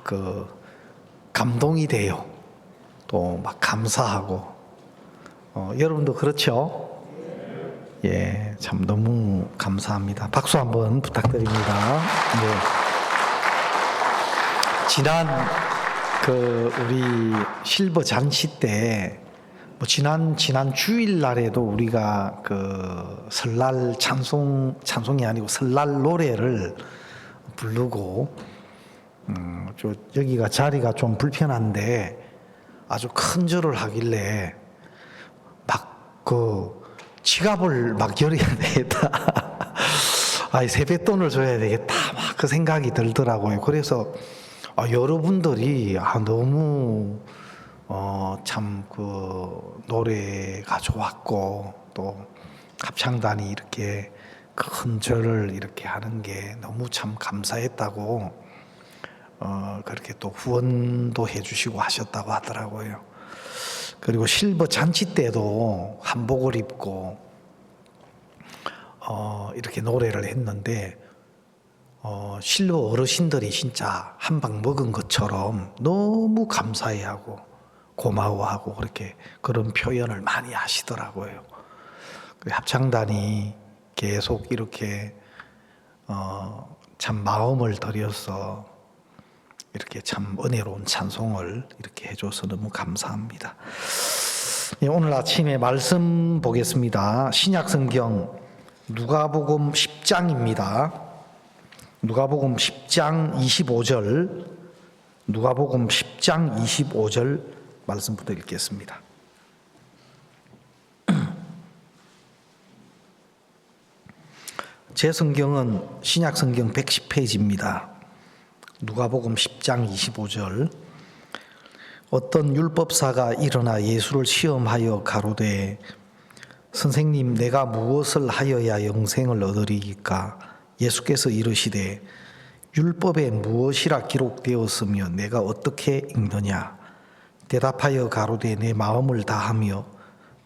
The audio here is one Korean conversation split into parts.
그 감동이 돼요. 또 막 감사하고. 여러분도 그렇죠? 예, 참 너무 감사합니다. 박수 한번 부탁드립니다. 네. 지난 우리 실버 잔치 때 지난 주일날에도 우리가 설날 찬송이 아니고 설날 노래를 부르고 여기가 자리가 좀 불편한데 아주 큰 절을 하길래 지갑을 막 열어야 되겠다. 세뱃돈을 줘야 되겠다. 막 그 생각이 들더라고요. 그래서 여러분들이 너무 참 노래가 좋았고 또 합창단이 이렇게 큰 절을 이렇게 하는 게 너무 참 감사했다고 그렇게 또 후원도 해주시고 하셨다고 하더라고요. 그리고 실버 잔치 때도 한복을 입고 이렇게 노래를 했는데 실버 어르신들이 진짜 한 방 먹은 것처럼 너무 감사해하고 고마워하고 그런 표현을 많이 하시더라고요. 합창단이 계속 이렇게 참 마음을 들여서 이렇게 참 은혜로운 찬송을 이렇게 해줘서 너무 감사합니다. 오늘 아침에 말씀 보겠습니다. 신약성경 누가복음 10장입니다. 누가복음 10장 25절, 누가복음 10장 25절 말씀부터 읽겠습니다. 제 성경은 신약성경 110페이지입니다. 누가복음 10장 25절. 어떤 율법사가 일어나 예수를 시험하여 가로되 선생님, 내가 무엇을 하여야 영생을 얻으리이까? 예수께서 이르시되 율법에 무엇이라 기록되었으며 내가 어떻게 읽느냐? 대답하여 가로되 내 마음을 다하며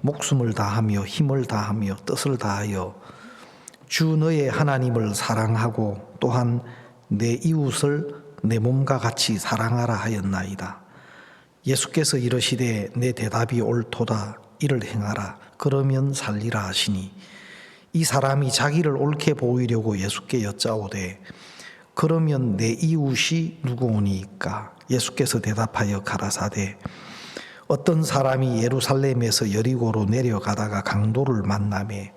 목숨을 다하며 힘을 다하며 뜻을 다하여 주 너의 하나님을 사랑하고 또한 내 이웃을 내 몸과 같이 사랑하라 하였나이다. 예수께서 이르시되 내 대답이 옳도다. 이를 행하라. 그러면 살리라 하시니 이 사람이 자기를 옳게 보이려고 예수께 여짜오되 그러면 내 이웃이 누구오니이까? 예수께서 대답하여 가라사대 어떤 사람이 예루살렘에서 여리고로 내려가다가 강도를 만나매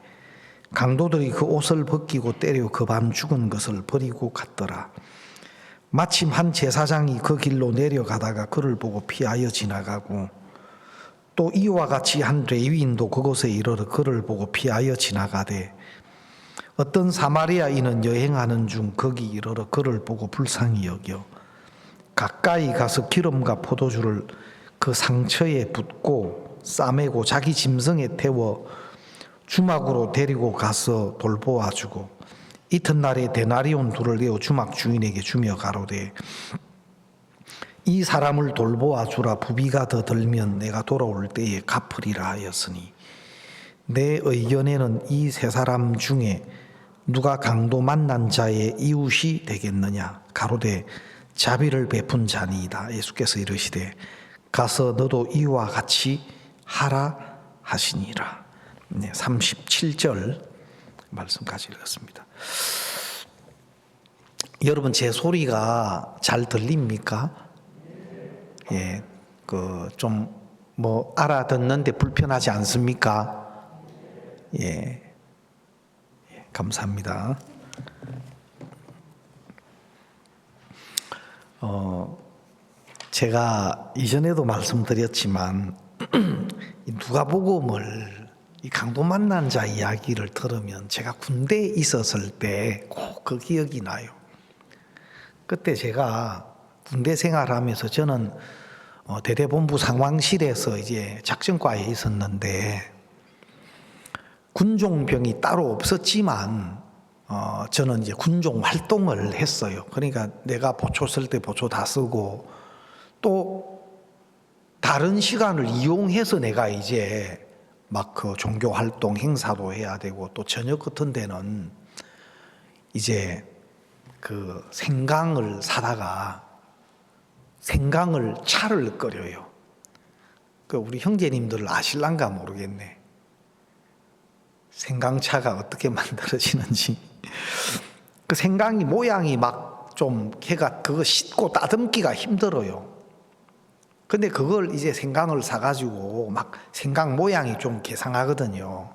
강도들이 그 옷을 벗기고 때려 그 밤 죽은 것을 버리고 갔더라. 마침 한 제사장이 그 길로 내려가다가 그를 보고 피하여 지나가고 또 이와 같이 한 레위인도 그곳에 이르러 그를 보고 피하여 지나가되 어떤 사마리아인은 여행하는 중 거기 이르러 그를 보고 불쌍히 여겨 가까이 가서 기름과 포도주를 그 상처에 붓고 싸매고 자기 짐승에 태워 주막으로 데리고 가서 돌보아 주고 이튿날에 데나리온 둘을 내어 주막 주인에게 주며 가로되 이 사람을 돌보아 주라. 부비가 더 들면 내가 돌아올 때에 갚으리라 하였으니 내 의견에는 이 세 사람 중에 누가 강도 만난 자의 이웃이 되겠느냐? 가로되 자비를 베푼 자니이다. 예수께서 이르시되 가서 너도 이와 같이 하라 하시니라. 37절 말씀까지 읽었습니다. 여러분 제 소리가 잘 들립니까? 예, 좀 알아듣는데 불편하지 않습니까? 예, 감사합니다. 제가 이전에도 말씀드렸지만 누가복음을 이 강도 만난 자 이야기를 들으면 제가 군대에 있었을 때 꼭 그 기억이 나요. 그때 제가 군대 생활하면서 저는 대대본부 상황실에서 이제 작전과에 있었는데 군종병이 따로 없었지만 저는 이제 군종 활동을 했어요. 그러니까 내가 보초 쓸 때 보초 다 쓰고 또 다른 시간을 이용해서 내가 이제 막 종교 활동 행사도 해야 되고 또 저녁 같은 데는 이제 생강을 사다가 생강을 차를 끓여요. 그 우리 형제님들 아실란가 모르겠네. 생강차가 어떻게 만들어지는지. 그 생강이 모양이 막 좀 걔가 그거 씻고 따듬기가 힘들어요. 근데 그걸 이제 생강을 사가지고 막 생강 모양이 좀 괴상하거든요.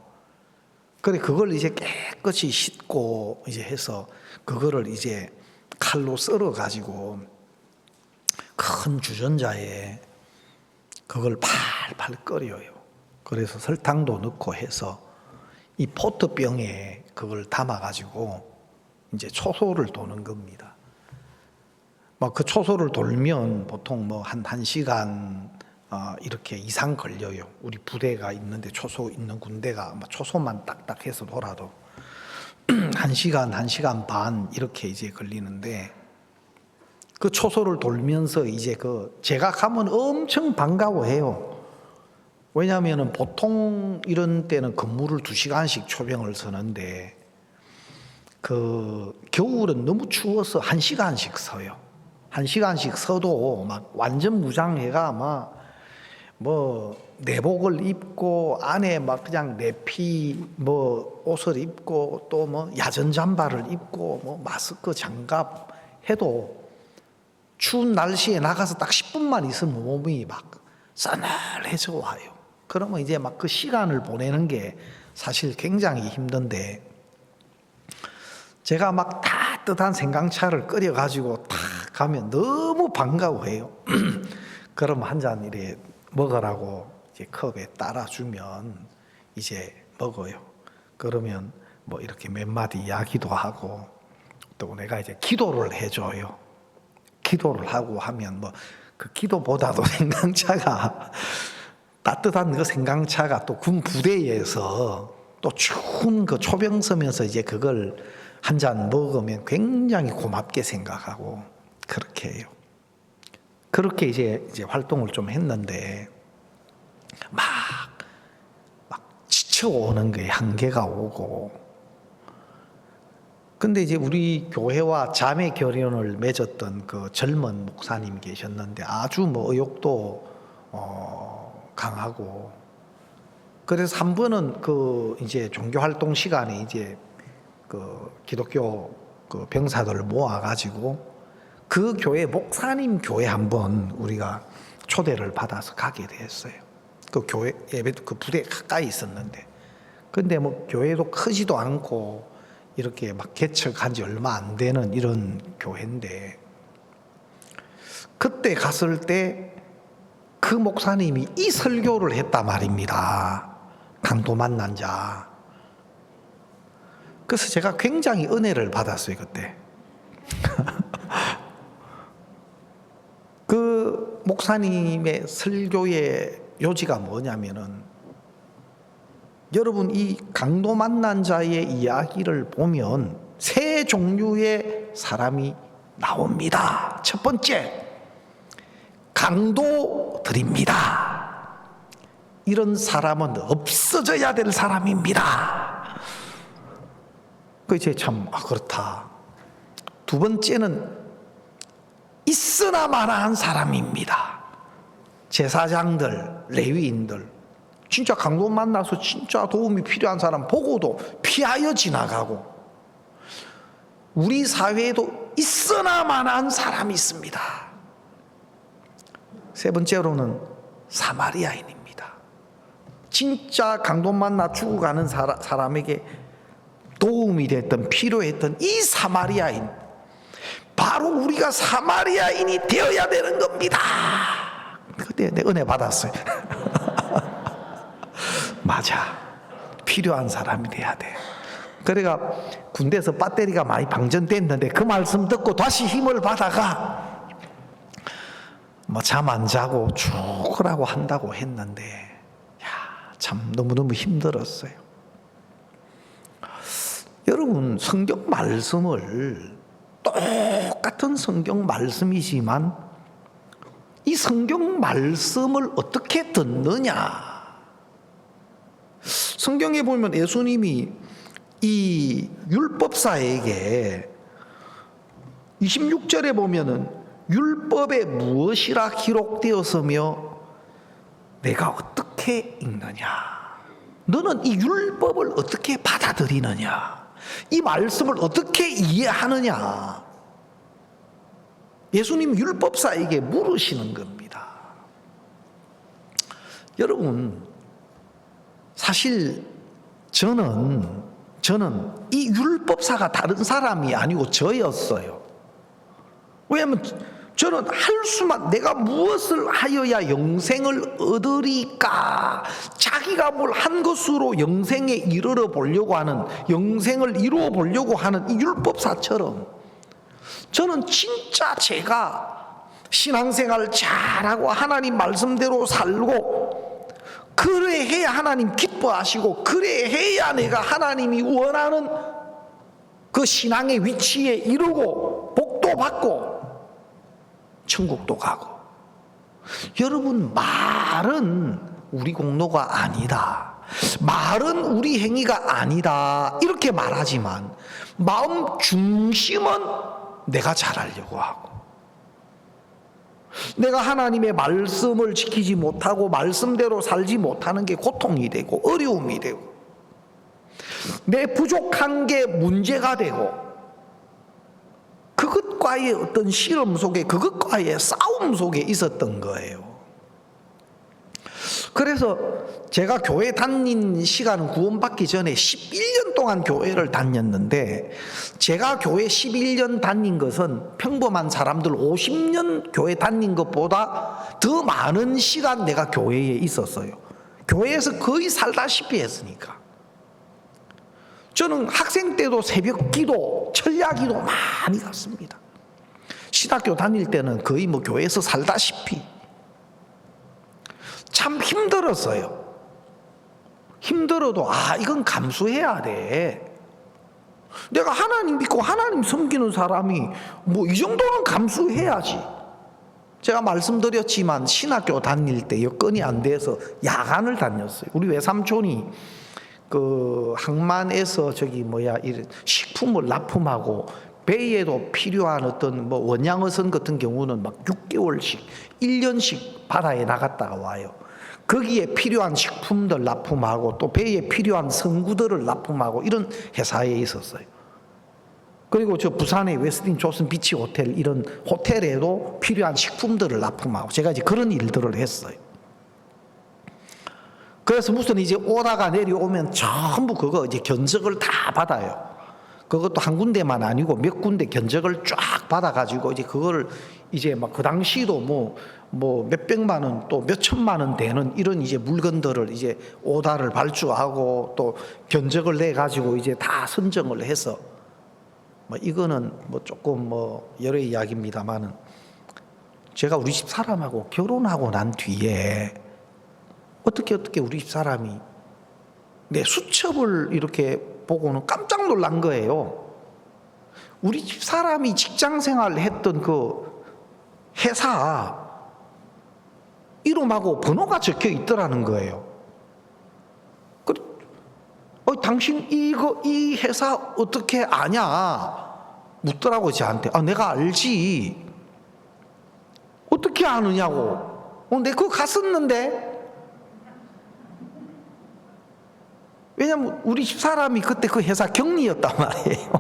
그래 그걸 이제 깨끗이 씻고 이제 해서 그거를 이제 칼로 썰어 가지고 큰 주전자에 그걸 팔팔 끓여요. 그래서 설탕도 넣고 해서 이 포트병에 그걸 담아 가지고 이제 초소를 도는 겁니다. 막 그 초소를 돌면 보통 뭐 한 시간 이렇게 이상 걸려요. 우리 부대가 있는데 초소 있는 군대가 초소만 딱딱 해서 돌아도 1시간, 1시간 반 이렇게 이제 걸리는데 그 초소를 돌면서 이제 제가 가면 엄청 반가워해요. 왜냐하면 보통 이런 때는 근무를 2시간씩 초병을 서는데 겨울은 너무 추워서 1시간씩 서요. 1시간씩 서도 막 완전 무장해가 뭐 내복을 입고 안에 막 그냥 내피 뭐 옷을 입고 또 뭐 야전 잠바를 입고 뭐 마스크 장갑 해도 추운 날씨에 나가서 딱 10분만 있으면 몸이 막 싸늘해져 와요. 그러면 이제 막 그 시간을 보내는 게 사실 굉장히 힘든데 제가 막 따뜻한 생강차를 끓여가지고 탁 가면 너무 반가워해요. 그럼 한 잔 이래 먹으라고 이제 컵에 따라주면 이제 먹어요. 그러면 뭐 이렇게 몇 마디 이야기도 하고 또 내가 이제 기도를 해줘요. 기도를 하고 하면 뭐 그 기도보다도 생강차가 따뜻한 그 생강차가 또 군 부대에서 또 추운 그 초병 서면서 이제 그걸 한 잔 먹으면 굉장히 고맙게 생각하고 그렇게 해요. 그렇게 이제 활동을 좀 했는데 막 지쳐오는 거예요. 한계가 오고. 근데 이제 우리 교회와 자매 결연을 맺었던 그 젊은 목사님 계셨는데 아주 뭐 의욕도 강하고 그래서 한 번은 이제 종교 활동 시간에 이제 기독교 병사들을 모아가지고 그 교회 목사님 교회 한번 우리가 초대를 받아서 가게 됐어요. 그 교회 예배도 그 부대 가까이 있었는데, 근데 뭐 교회도 크지도 않고 이렇게 막 개척한 지 얼마 안 되는 이런 교회인데, 그때 갔을 때 그 목사님이 이 설교를 했단 말입니다. 강도 만난 자. 그래서 제가 굉장히 은혜를 받았어요, 그때. 그 목사님의 설교의 요지가 뭐냐면은, 여러분 이 강도 만난 자의 이야기를 보면 세 종류의 사람이 나옵니다. 첫 번째, 강도들입니다. 이런 사람은 없어져야 될 사람입니다. 그 이제 참 그렇다. 두 번째는 있으나 마나한 사람입니다. 제사장들, 레위인들, 진짜 강도 만나서 진짜 도움이 필요한 사람 보고도 피하여 지나가고, 우리 사회에도 있으나 마나한 사람이 있습니다. 세 번째로는 사마리아인입니다. 진짜 강도 만나 죽어가는 사람에게 도움이 됐던, 필요했던 이 사마리아인, 바로 우리가 사마리아인이 되어야 되는 겁니다. 그때 내 은혜 받았어요. 맞아, 필요한 사람이 돼야 돼. 그래가 군대에서 배터리가 많이 방전됐는데 그 말씀 듣고 다시 힘을 받아가 뭐 잠 안 자고 죽으라고 한다고 했는데, 참 너무너무 힘들었어요. 여러분, 성경 말씀을, 똑같은 성경 말씀이지만 이 성경 말씀을 어떻게 듣느냐. 성경에 보면 예수님이 이 율법사에게 26절에 보면은 율법에 무엇이라 기록되었으며 내가 어떻게 읽느냐? 너는 이 율법을 어떻게 받아들이느냐? 이 말씀을 어떻게 이해하느냐? 예수님 율법사에게 물으시는 겁니다. 여러분, 사실 저는 이 율법사가 다른 사람이 아니고 저였어요. 왜냐하면 저는 할 수만, 내가 무엇을 하여야 영생을 얻으리까, 자기가 뭘 한 것으로 영생에 이르러 보려고 하는, 영생을 이루어 보려고 하는 이 율법사처럼 저는 진짜 제가 신앙생활을 잘하고 하나님 말씀대로 살고 그래 해야 하나님 기뻐하시고 그래 해야 내가 하나님이 원하는 그 신앙의 위치에 이르고 복도 받고 천국도 가고. 여러분, 말은 우리 공로가 아니다, 말은 우리 행위가 아니다 이렇게 말하지만 마음 중심은 내가 잘하려고 하고, 내가 하나님의 말씀을 지키지 못하고 말씀대로 살지 못하는 게 고통이 되고 어려움이 되고 내 부족한 게 문제가 되고 그것과의 어떤 실험 속에, 그것과의 싸움 속에 있었던 거예요. 그래서 제가 교회 다닌 시간은 구원받기 전에 11년 동안 교회를 다녔는데, 제가 교회 11년 다닌 것은 평범한 사람들 50년 교회 다닌 것보다 더 많은 시간 내가 교회에 있었어요. 교회에서 거의 살다시피 했으니까. 저는 학생 때도 새벽 기도, 철야 기도 많이 갔습니다. 신학교 다닐 때는 거의 뭐 교회에서 살다시피. 참 힘들었어요. 힘들어도 이건 감수해야 돼. 내가 하나님 믿고 하나님 섬기는 사람이 뭐 이 정도는 감수해야지. 제가 말씀드렸지만 신학교 다닐 때 여건이 안 돼서 야간을 다녔어요. 우리 외삼촌이 그 항만에서 이런 식품을 납품하고 배에도 필요한 어떤 뭐 원양어선 같은 경우는 막 6개월씩 1년씩 바다에 나갔다가 와요. 거기에 필요한 식품들 납품하고 또 배에 필요한 성구들을 납품하고 이런 회사에 있었어요. 그리고 저 부산의 웨스틴 조슨 비치 호텔, 이런 호텔에도 필요한 식품들을 납품하고 제가 이제 그런 일들을 했어요. 그래서 무슨 이제 오다가 내려오면 전부 그거 이제 견적을 다 받아요. 그것도 한 군데만 아니고 몇 군데 견적을 쫙 받아가지고 이제 그거를 이제 막 그 당시도 뭐 몇백만 원 또 몇천만 원 되는 이런 이제 물건들을 이제 오다를 발주하고 또 견적을 내 가지고 이제 다 선정을 해서 뭐 이거는 뭐 조금 뭐 여러 이야기입니다만은, 제가 우리 집 사람하고 결혼하고 난 뒤에 어떻게 우리 집 사람이 내 수첩을 이렇게 보고는 깜짝 놀란 거예요. 우리 집 사람이 직장 생활을 했던 그 회사 이름하고 번호가 적혀 있더라는 거예요. 당신 이 회사 어떻게 아냐? 묻더라고 저한테. 내가 알지. 어떻게 아느냐고. 내가 그거 갔었는데. 왜냐면 우리 집 사람이 그때 그 회사 경리였단 말이에요.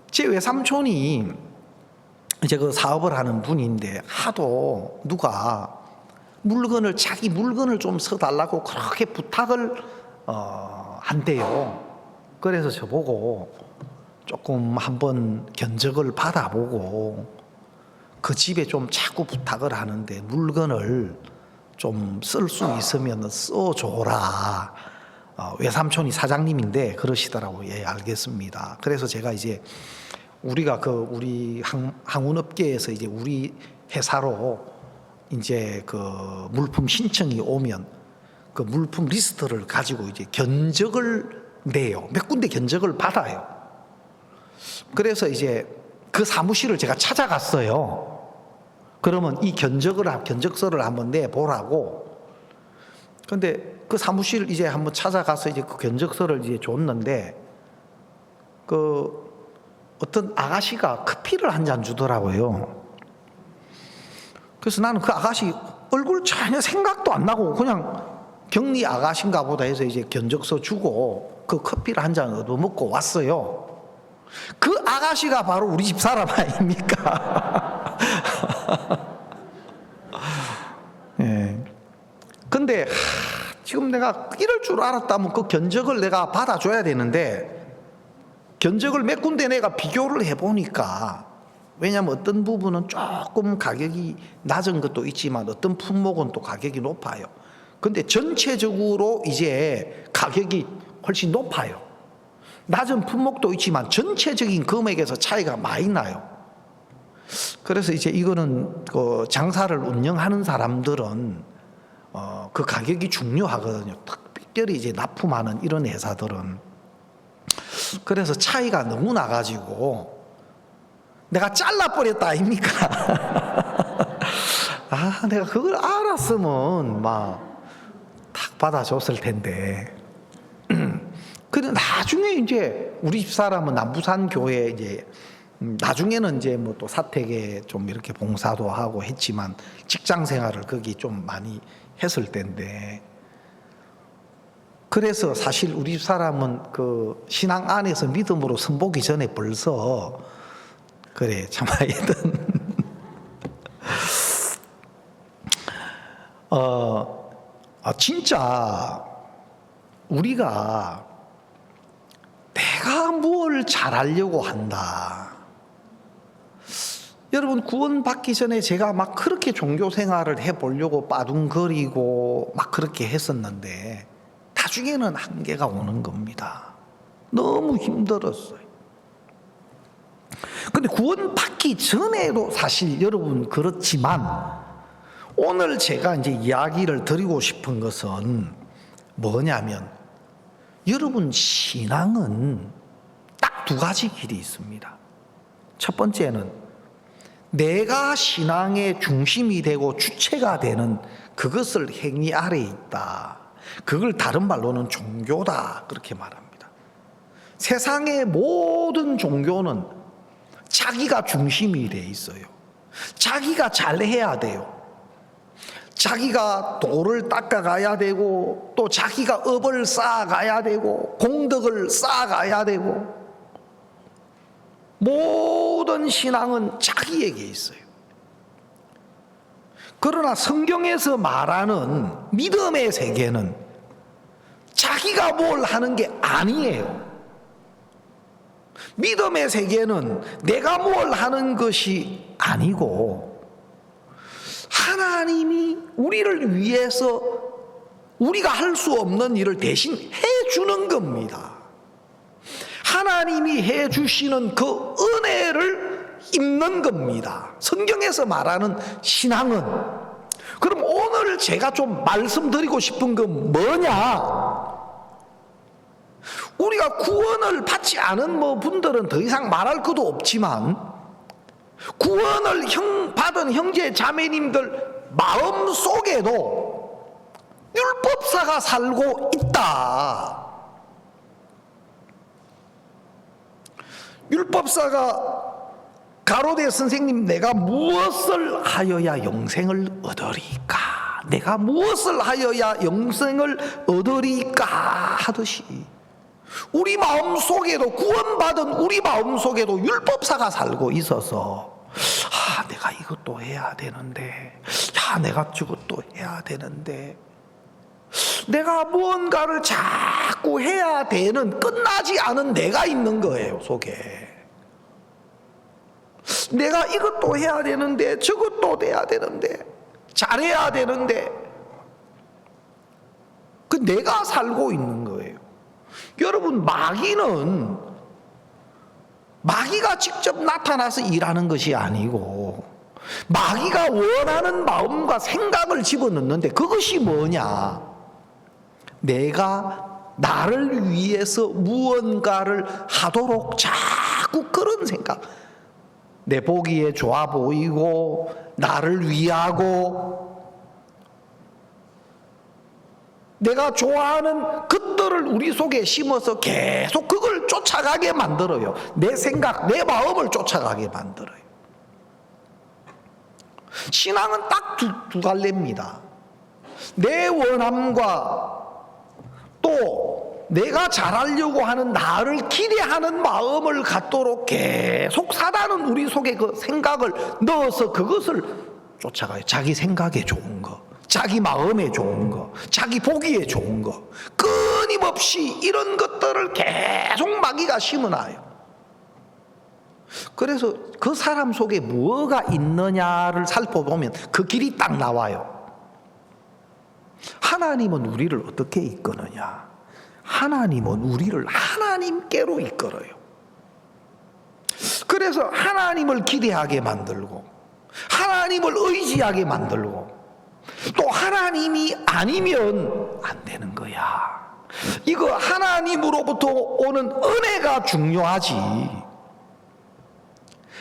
제 외삼촌이 이제 그 사업을 하는 분인데 하도 누가 자기 물건을 좀 서달라고 그렇게 부탁을 한대요. 그래서 저보고 조금 한번 견적을 받아보고 그 집에 좀 자꾸 부탁을 하는데 물건을 좀 쓸 수 있으면 써줘라. 외삼촌이 사장님인데 그러시더라고요. 예, 알겠습니다. 그래서 제가 이제 우리가 우리 항운업계에서 이제 우리 회사로 이제 그 물품 신청이 오면 그 물품 리스트를 가지고 이제 견적을 내요. 몇 군데 견적을 받아요. 그래서 이제 그 사무실을 제가 찾아갔어요. 그러면 이 견적서를 한번 내보라고. 근데 그 사무실 이제 한번 찾아가서 이제 그 견적서를 이제 줬는데 어떤 아가씨가 커피를 한 잔 주더라고요. 그래서 나는 그 아가씨 얼굴 전혀 생각도 안 나고 그냥 격리 아가씨인가 보다 해서 이제 견적서 주고 그 커피를 한 잔 얻어먹고 왔어요. 그 아가씨가 바로 우리 집 사람 아닙니까? 예. 근데 지금 내가 이럴 줄 알았다면 그 견적을 내가 받아줘야 되는데, 견적을 몇 군데 내가 비교를 해보니까, 왜냐하면 어떤 부분은 조금 가격이 낮은 것도 있지만 어떤 품목은 또 가격이 높아요. 근데 전체적으로 이제 가격이 훨씬 높아요. 낮은 품목도 있지만 전체적인 금액에서 차이가 많이 나요. 그래서 이제 이거는 그 장사를 운영하는 사람들은 그 가격이 중요하거든요. 특별히 이제 납품하는 이런 회사들은. 그래서 차이가 너무 나가지고 내가 잘라버렸다 아닙니까? 아, 내가 그걸 알았으면 막 탁 받아줬을 텐데. 근데 나중에 이제 우리 집 사람은 남부산 교회 이제 나중에는 이제 뭐 또 사택에 좀 이렇게 봉사도 하고 했지만 직장 생활을 거기 좀 많이 했을 때인데, 그래서 사실 우리 집 사람은 그 신앙 안에서 믿음으로 선보기 전에 벌써 그래 참아야든 진짜 우리가 내가 뭘 잘하려고 한다. 여러분, 구원받기 전에 제가 막 그렇게 종교 생활을 해보려고 빠둥거리고 막 그렇게 했었는데 나중에는 한계가 오는 겁니다. 너무 힘들었어요. 근데 구원받기 전에도 사실 여러분 그렇지만, 오늘 제가 이제 이야기를 드리고 싶은 것은 뭐냐면, 여러분 신앙은 딱 두 가지 길이 있습니다. 첫 번째는 내가 신앙의 중심이 되고 주체가 되는 그것을 행위 아래에 있다. 그걸 다른 말로는 종교다, 그렇게 말합니다. 세상의 모든 종교는 자기가 중심이 돼 있어요. 자기가 잘해야 돼요. 자기가 도를 닦아가야 되고, 또 자기가 업을 쌓아가야 되고, 공덕을 쌓아가야 되고, 모든 신앙은 자기에게 있어요. 그러나 성경에서 말하는 믿음의 세계는 자기가 뭘 하는 게 아니에요. 믿음의 세계는 내가 뭘 하는 것이 아니고 하나님이 우리를 위해서 우리가 할 수 없는 일을 대신 해주는 겁니다. 하나님이 해주시는 그 은혜를 입는 겁니다. 성경에서 말하는 신앙은. 그럼 오늘 제가 좀 말씀드리고 싶은 건 뭐냐? 우리가 구원을 받지 않은 분들은 더 이상 말할 것도 없지만, 구원을 받은 형제 자매님들 마음 속에도 율법사가 살고 있다. 율법사가 가로되 선생님, 내가 무엇을 하여야 영생을 얻으리까? 내가 무엇을 하여야 영생을 얻으리까? 하듯이 우리 마음 속에도, 구원받은 우리 마음 속에도 율법사가 살고 있어서, 내가 이것도 해야 되는데, 내가 저것도 해야 되는데, 내가 무언가를 자꾸 해야 되는, 끝나지 않은 내가 있는 거예요, 속에. 내가 이것도 해야 되는데, 저것도 해야 되는데, 잘해야 되는데, 그 내가 살고 있는 거예요. 여러분, 마귀가 직접 나타나서 일하는 것이 아니고, 마귀가 원하는 마음과 생각을 집어넣는데, 그것이 뭐냐? 내가 나를 위해서 무언가를 하도록 자꾸 그런 생각, 내 보기에 좋아 보이고 나를 위하고, 내가 좋아하는 것들을 우리 속에 심어서 계속 그걸 쫓아가게 만들어요. 내 생각, 내 마음을 쫓아가게 만들어요. 신앙은 딱 두 갈래입니다. 내 원함과 또 내가 잘하려고 하는 나를 기대하는 마음을 갖도록 계속 사단은 우리 속에 그 생각을 넣어서 그것을 쫓아가요. 자기 생각에 좋은 거, 자기 마음에 좋은 거, 자기 보기에 좋은 거, 끊임없이 이런 것들을 계속 마귀가 심어놔요. 그래서 그 사람 속에 뭐가 있느냐를 살펴보면 그 길이 딱 나와요. 하나님은 우리를 어떻게 이끄느냐? 하나님은 우리를 하나님께로 이끌어요. 그래서 하나님을 기대하게 만들고 하나님을 의지하게 만들고 또 하나님이 아니면 안 되는 거야. 이거 하나님으로부터 오는 은혜가 중요하지.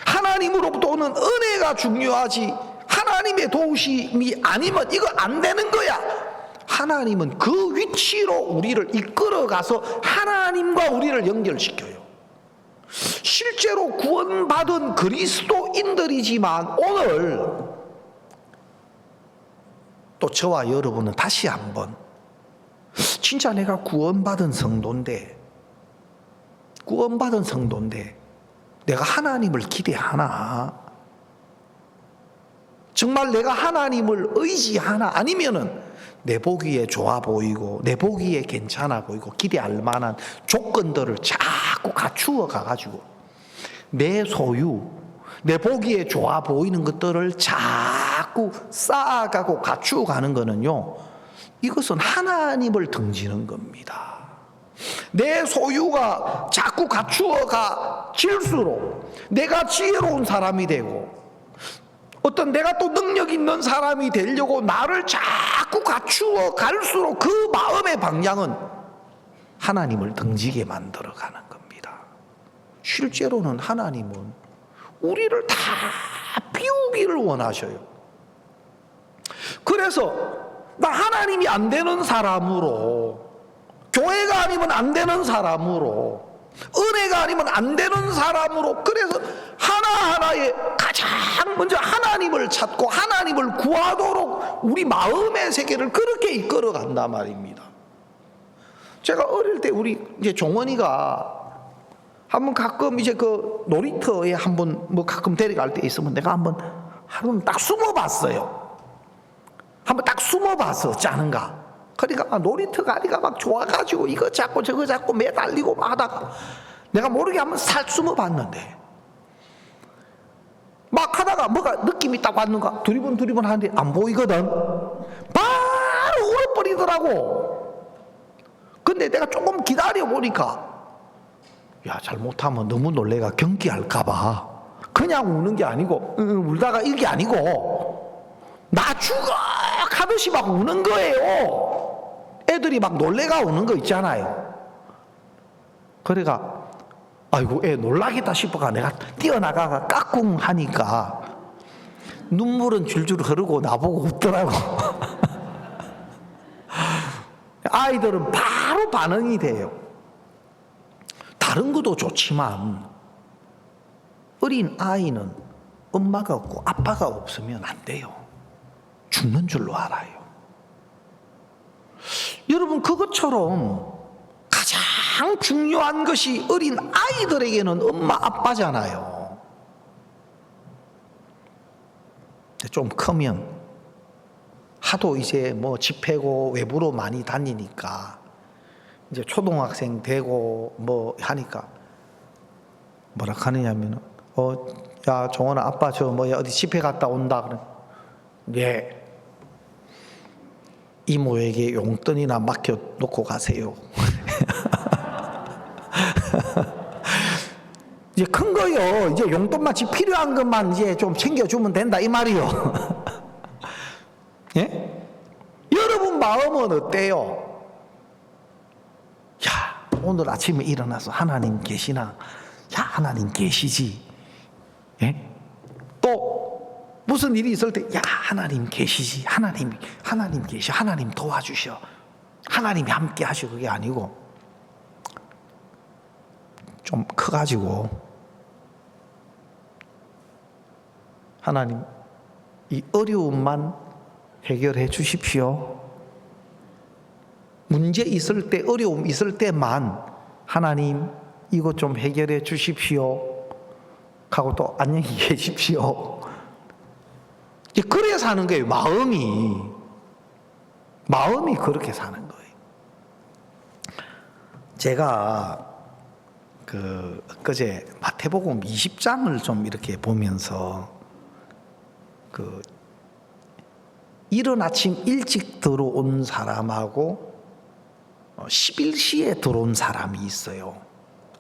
하나님으로부터 오는 은혜가 중요하지. 하나님의 도우심이 아니면 이거 안 되는 거야. 하나님은 그 위치로 우리를 이끌어가서 하나님과 우리를 연결시켜요. 실제로 구원받은 그리스도인들이지만 오늘 또 저와 여러분은 다시 한번 진짜 내가 구원받은 성도인데 내가 하나님을 기대하나? 정말 내가 하나님을 의지하나? 아니면은 내 보기에 좋아 보이고 내 보기에 괜찮아 보이고 기대할 만한 조건들을 자꾸 갖추어 가가지고 내 소유, 내 보기에 좋아 보이는 것들을 자꾸 쌓아가고 갖추어 가는 거는요, 이것은 하나님을 등지는 겁니다. 내 소유가 자꾸 갖추어가 질수록 내가 지혜로운 사람이 되고 어떤 내가 또 능력 있는 사람이 되려고 나를 자꾸 갖추어 갈수록 그 마음의 방향은 하나님을 등지게 만들어 가는 겁니다. 실제로는 하나님은 우리를 다 비우기를 원하셔요. 그래서 나 하나님이 안 되는 사람으로, 교회가 아니면 안 되는 사람으로, 은혜가 아니면 안 되는 사람으로, 그래서 하나하나에 가장 먼저 하나님을 찾고 하나님을 구하도록 우리 마음의 세계를 그렇게 이끌어 간단 말입니다. 제가 어릴 때 우리 이제 종원이가 한번 가끔 이제 그 놀이터에 한번 뭐 가끔 데려갈 때 있으면 내가 한번 딱 숨어봤어요. 한번 딱 숨어봤어, 짜는가. 그러니까 놀이터가 아니가 막 좋아가지고 이거 잡고 저거 잡고 매달리고 막 하다가 내가 모르게 한번 살 숨어봤는데 막 하다가 뭐가 느낌이 딱 왔는가 두리번 하는데 안 보이거든. 바로 울어버리더라고. 근데 내가 조금 기다려 보니까 야, 잘못하면 너무 놀래가 경기할까봐 그냥 우는 게 아니고 울다가 이게 아니고 나 죽어 하듯이 막 우는 거예요. 애들이 막 놀래가 우는 거 있잖아요. 그래가 아이고 애 놀라겠다 싶어가 내가 뛰어나가가 까꿍 하니까 눈물은 줄줄 흐르고 나보고 웃더라고. 아이들은 바로 반응이 돼요. 다른 것도 좋지만 어린 아이는 엄마가 없고 아빠가 없으면 안 돼요. 죽는 줄로 알아요. 여러분, 그것처럼 가장 중요한 것이 어린 아이들에게는 엄마 아빠잖아요. 좀 크면 하도 이제 뭐 집회고 외부로 많이 다니니까 이제 초등학생 되고 뭐 하니까 뭐라 하느냐면 야 종원아 아빠 저 뭐야 어디 집회 갔다 온다 그래. 예. 이모에게 용돈이나 맡겨 놓고 가세요. 이제 큰 거요. 이제 용돈만 지 필요한 것만 이제 좀 챙겨주면 된다 이 말이요. 예? 여러분 마음은 어때요? 야, 오늘 아침에 일어나서 하나님 계시나? 야, 하나님 계시지. 예? 또 무슨 일이 있을 때, 야, 하나님 계시지. 하나님 계셔. 하나님 도와주셔. 하나님이 함께 하시고 그게 아니고 좀 커가지고 하나님 이 어려움만 해결해 주십시오. 문제 있을 때, 어려움 있을 때만 하나님 이것 좀 해결해 주십시오 하고 또 안녕히 계십시오. 그래 사는 거예요. 마음이 그렇게 사는 거예요. 제가 엊그제 마태복음 20장을 좀 이렇게 보면서 이른 아침 일찍 들어온 사람하고 11시에 들어온 사람이 있어요.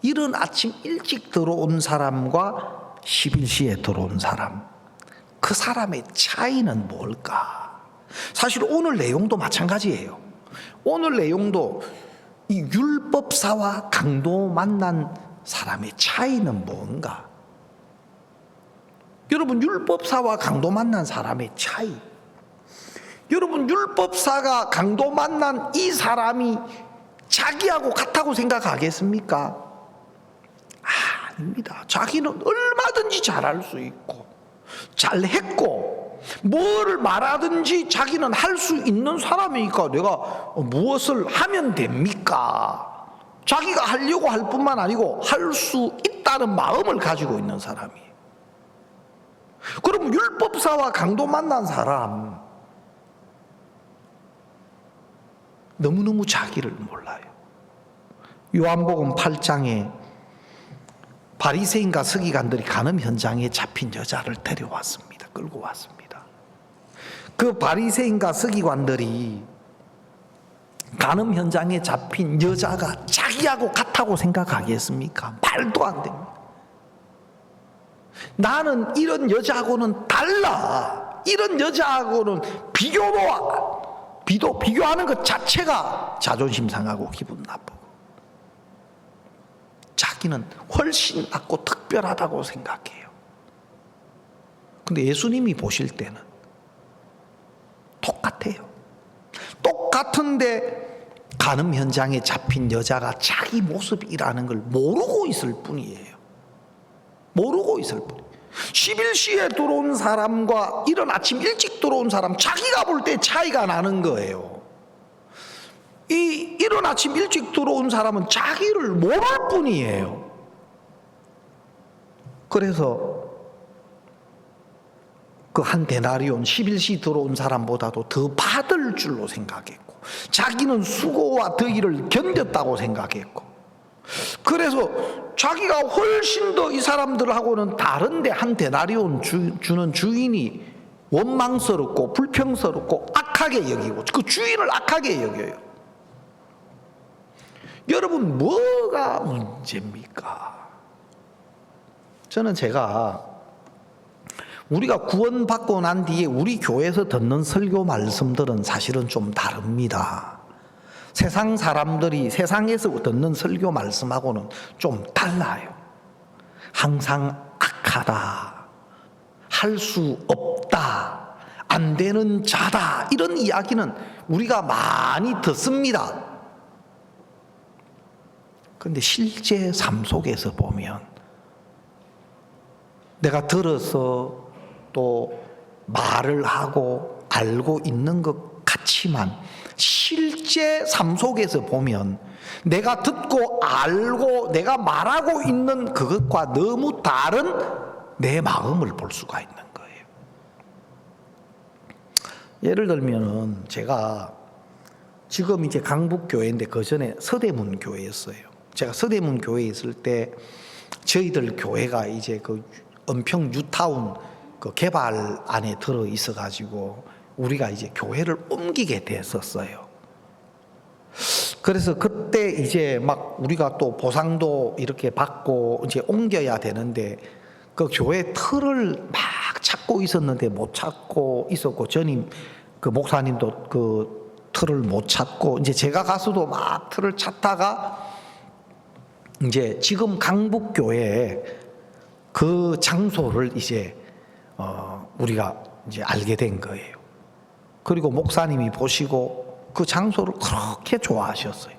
이른 아침 일찍 들어온 사람과 11시에 들어온 사람, 그 사람의 차이는 뭘까? 사실 오늘 내용도 마찬가지예요. 오늘 내용도 이 율법사와 강도 만난 사람의 차이는 뭔가? 여러분, 율법사와 강도 만난 사람의 차이, 여러분, 율법사가 강도 만난 이 사람이 자기하고 같다고 생각하겠습니까? 아닙니다. 자기는 얼마든지 잘할 수 있고 잘했고 뭐를 말하든지 자기는 할 수 있는 사람이니까 내가 무엇을 하면 됩니까? 자기가 하려고 할 뿐만 아니고 할 수 있다는 마음을 가지고 있는 사람이에요. 그럼 율법사와 강도 만난 사람, 너무너무 자기를 몰라요. 요한복음 8장에 바리새인과 서기관들이 간음 현장에 잡힌 여자를 데려왔습니다. 끌고 왔습니다. 그 바리새인과 서기관들이 간음 현장에 잡힌 여자가 자기하고 같다고 생각하겠습니까? 말도 안 됩니다. 나는 이런 여자하고는 달라. 이런 여자하고는 비교하는 것 자체가 자존심 상하고 기분 나쁘고, 자기는 훨씬 낫고 특별하다고 생각해요. 근데 예수님이 보실 때는 똑같아요. 똑같은데 간음 현장에 잡힌 여자가 자기 모습이라는 걸 모르고 있을 뿐이에요. 모르고 있을 뿐이에요. 11시에 들어온 사람과 이른 아침 일찍 들어온 사람, 자기가 볼 때 차이가 나는 거예요. 이 이른 아침 일찍 들어온 사람은 자기를 모를 뿐이에요. 그래서 그 한 데나리온 11시 들어온 사람보다도 더 받을 줄로 생각했고, 자기는 수고와 더위를 견뎠다고 생각했고, 그래서 자기가 훨씬 더 이 사람들하고는 다른데 한 데나리온 주는 주인이 원망스럽고 불평스럽고 악하게 여기고 그 주인을 악하게 여겨요. 여러분, 뭐가 문제입니까? 저는 우리가 구원받고 난 뒤에 우리 교회에서 듣는 설교 말씀들은 사실은 좀 다릅니다. 세상 사람들이 세상에서 듣는 설교 말씀하고는 좀 달라요. 항상 악하다, 할 수 없다, 안 되는 자다, 이런 이야기는 우리가 많이 듣습니다. 그런데 실제 삶 속에서 보면 내가 들어서 또 말을 하고 알고 있는 것 같지만 실제 삶 속에서 보면 내가 듣고 알고 내가 말하고 있는 그것과 너무 다른 내 마음을 볼 수가 있는 거예요. 예를 들면은 제가 지금 이제 강북교회인데 그 전에 서대문 교회였어요. 제가 서대문 교회에 있을 때 저희들 교회가 이제 그 은평 뉴타운 그 개발 안에 들어 있어 가지고 우리가 이제 교회를 옮기게 됐었어요. 그래서 그때 이제 막 우리가 또 보상도 이렇게 받고 이제 옮겨야 되는데 그 교회 틀을 막 찾고 있었는데 못 찾고 있었고, 전임 그 목사님도 그 틀을 못 찾고, 이제 제가 가서도 막 틀을 찾다가 이제 지금 강북교회 그 장소를 이제 우리가 이제 알게 된 거예요. 그리고 목사님이 보시고 그 장소를 그렇게 좋아하셨어요.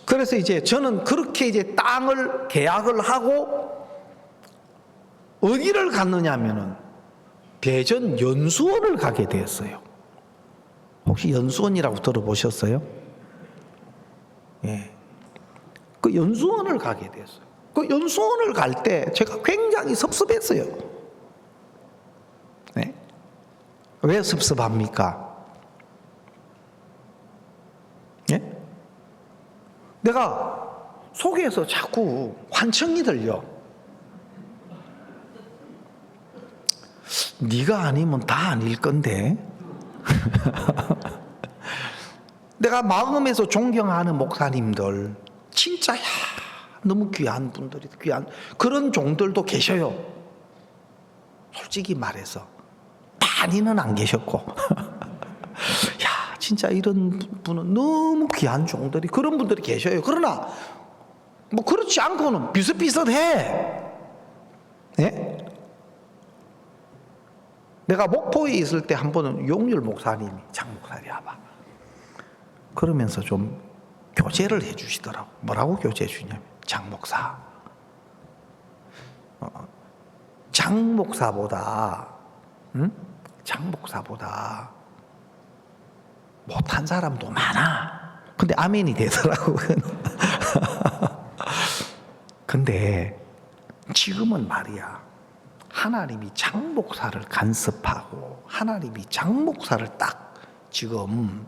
그래서 이제 저는 그렇게 이제 땅을 계약을 하고 어디를 갔느냐 하면은 대전 연수원을 가게 되었어요. 혹시 연수원이라고 들어보셨어요? 예. 그 연수원을 가게 되었어요. 그 연수원을 갈 때 제가 굉장히 섭섭했어요. 네? 왜 섭섭합니까? 예? 내가 속에서 자꾸 환청이 들려. 네가 아니면 다 아닐 건데. 내가 마음에서 존경하는 목사님들, 진짜 너무 귀한 분들이, 귀한 그런 종들도 계셔요. 솔직히 말해서 많이는 안 계셨고. 야, 진짜 이런 분은 너무 귀한 종들이, 그런 분들이 계셔요. 그러나 뭐 그렇지 않고는 비슷비슷해. 예? 내가 목포에 있을 때 한 번은 용률 목사님이 장 목사님 와봐. 그러면서 좀 교제를 해주시더라고. 뭐라고 교제해 주냐면 장 목사. 장 목사보다 장 목사보다 못한 사람도 많아. 근데 아멘이 되더라고. 근데 지금은 말이야. 하나님이 장 목사를 간섭하고 하나님이 장 목사를 딱 지금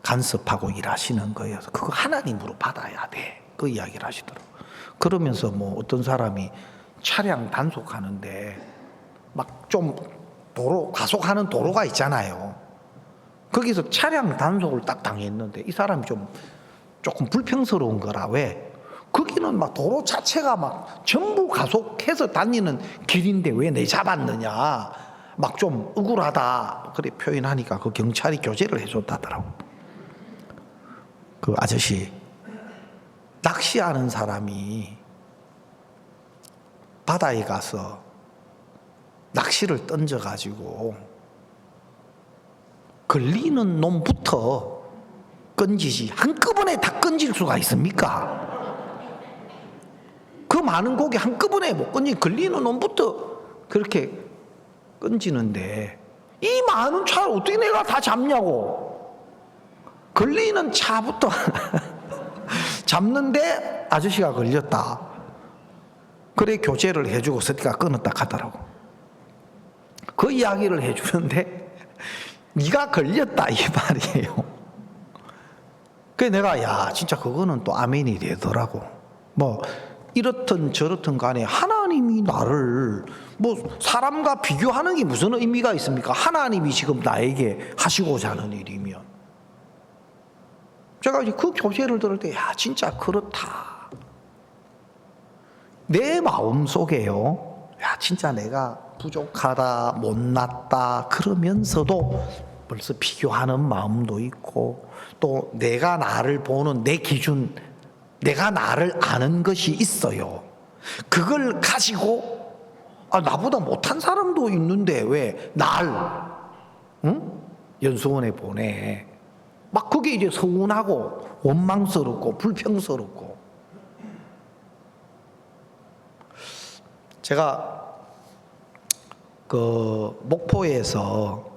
간섭하고 일하시는 거예요. 그거 하나님으로 받아야 돼. 그 이야기를 하시더라고요. 그러면서 뭐 어떤 사람이 차량 단속하는데 막 좀 도로 가속하는 도로가 있잖아요. 거기서 차량 단속을 딱 당했는데 이 사람이 좀 조금 불평스러운 거라. 왜? 거기는 막 도로 자체가 막 전부 가속해서 다니는 길인데 왜 내 잡았느냐. 막 좀 억울하다. 그래 표현하니까 그 경찰이 교제를 해줬다더라고. 그 아저씨, 낚시하는 사람이 바다에 가서 낚시를 던져가지고 걸리는 놈부터 건지지 한꺼번에 다 건질 수가 있습니까? 그 많은 고기 한꺼번에 못 건지 걸리는 놈부터 그렇게 건지는데 이 많은 차를 어떻게 내가 다 잡냐고. 걸리는 차부터 잡는데 아저씨가 걸렸다. 그래 교제를 해주고 서디가 끊었다 하더라고. 그 이야기를 해주는데 네가 걸렸다 이 말이에요. 그래 내가 야 진짜 그거는 또 아멘이 되더라고. 뭐 이렇든 저렇든 간에 하나님이 나를 뭐 사람과 비교하는 게 무슨 의미가 있습니까? 하나님이 지금 나에게 하시고자 하는 일이면. 제가 이제 그 교제를 들을 때 야 진짜 그렇다. 내 마음 속에요. 야 진짜 내가 부족하다 못났다 그러면서도 벌써 비교하는 마음도 있고 또 내가 나를 보는 내 기준, 내가 나를 아는 것이 있어요. 그걸 가지고 나보다 못한 사람도 있는데 왜 날 연수원에 보내. 막 그게 이제 서운하고 원망스럽고 불평스럽고. 제가 그 목포에서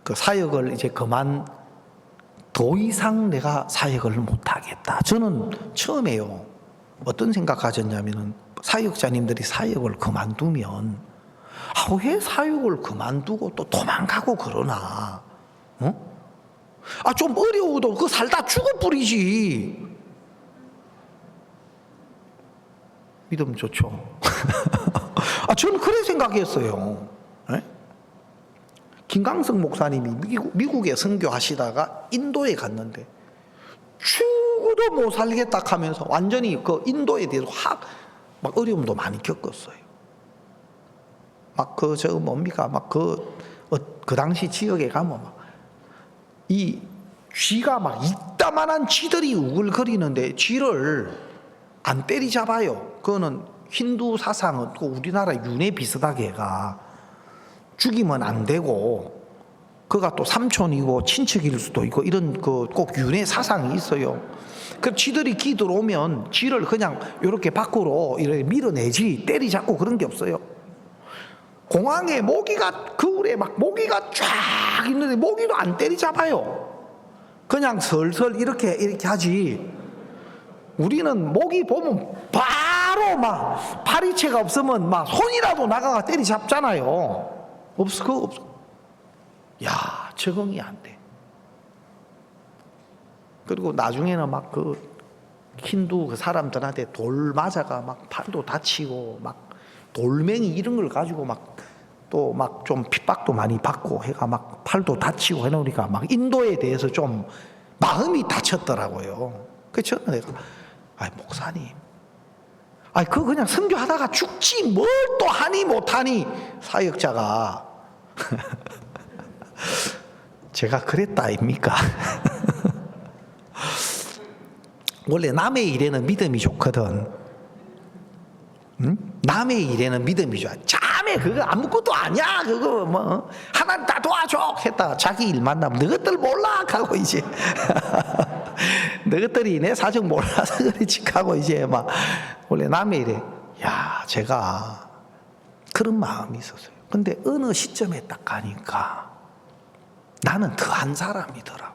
그 사역을 이제 더 이상 내가 사역을 못하겠다. 저는 처음에요. 어떤 생각 가졌냐면은 사역자님들이 사역을 그만두면 왜 사역을 그만두고 또 도망가고 그러나? 좀 어려워도 그 살다 죽어버리지. 믿음 좋죠. 저는 그래 생각했어요. 네? 김강석 목사님이 미국에 선교하시다가 인도에 갔는데 죽어도 못 살겠다 하면서 완전히 그 인도에 대해서 막 어려움도 많이 겪었어요. 막 뭡니까? 막 그 당시 지역에 가면 막 이 쥐가 막 이따만한 쥐들이 우글거리는데 쥐를 안 때리잡아요. 그거는 힌두 사상은 우리나라 윤회 비슷하게 가 죽이면 안 되고, 그가 또 삼촌이고 친척일 수도 있고 이런 그 꼭 윤회 사상이 있어요. 그럼 지들이 기 들어오면 지를 그냥 이렇게 밖으로 이렇게 밀어내지 때리잡고 그런 게 없어요. 공항에 모기가 그울에 막 모기가 쫙 있는데 모기도 안 때리잡아요. 그냥 슬슬 이렇게 하지. 우리는 모기 보면 바로 막 파리채가 없으면 막 손이라도 나가가 때리잡잖아요. 없어, 그거 없어. 야, 적응이 안 돼. 그리고 나중에는 막 그 힌두 그 사람들한테 돌 맞아가 막 팔도 다치고 막 돌멩이 이런 걸 가지고 막 또 막 좀 핍박도 많이 받고 해가 막 팔도 다치고 해놓으니까 막 인도에 대해서 좀 마음이 다쳤더라고요. 그래서 내가 목사님, 그거 그냥 선교하다가 죽지 뭘 또 하니 못하니 사역자가 제가 그랬다 아닙니까? 원래 남의 일에는 믿음이 좋거든. 응? 남의 일에는 믿음이 좋아. 자매 그거 아무것도 아니야. 그거 뭐 하나님 다 도와줘 했다가 자기 일 만나면 너희들 몰라 하고 이제 너희들이 내 사정 몰라서 그렇지 하고 이제 막 원래 남의 일에 제가 그런 마음이 있었어요. 근데 어느 시점에 딱 가니까 나는 더한 사람이더라고.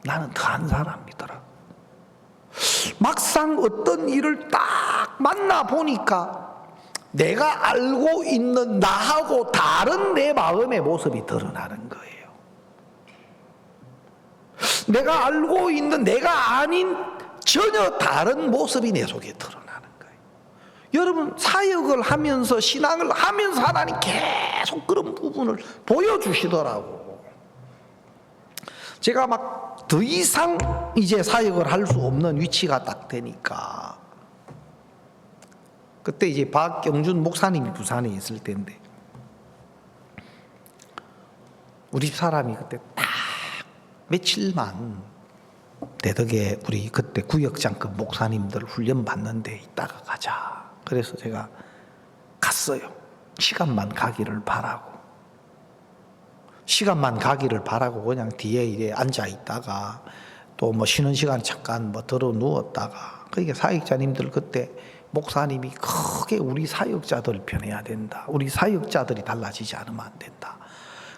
나는 더한 사람이더라고. 막상 어떤 일을 딱 만나보니까 내가 알고 있는 나하고 다른 내 마음의 모습이 드러나는 거예요. 내가 알고 있는 내가 아닌 전혀 다른 모습이 내 속에 드러나는 거예요. 여러분, 사역을 하면서 신앙을 하면서 하나님 계속 그런 부분을 보여주시더라고. 제가 막 더 이상 이제 사역을 할 수 없는 위치가 딱 되니까 그때 이제 박경준 목사님이 부산에 있을 때인데 우리 집 사람이 그때 딱 며칠만 대덕에 우리 그때 구역장급 목사님들 훈련 받는데 이따가 가자. 그래서 제가 갔어요. 시간만 가기를 바라고. 시간만 가기를 바라고 그냥 뒤에 이래 앉아 있다가 또 뭐 쉬는 시간 잠깐 뭐 들어 누웠다가 그러니까 사역자님들 그때 목사님이 크게 우리 사역자들 변해야 된다. 우리 사역자들이 달라지지 않으면 안 된다.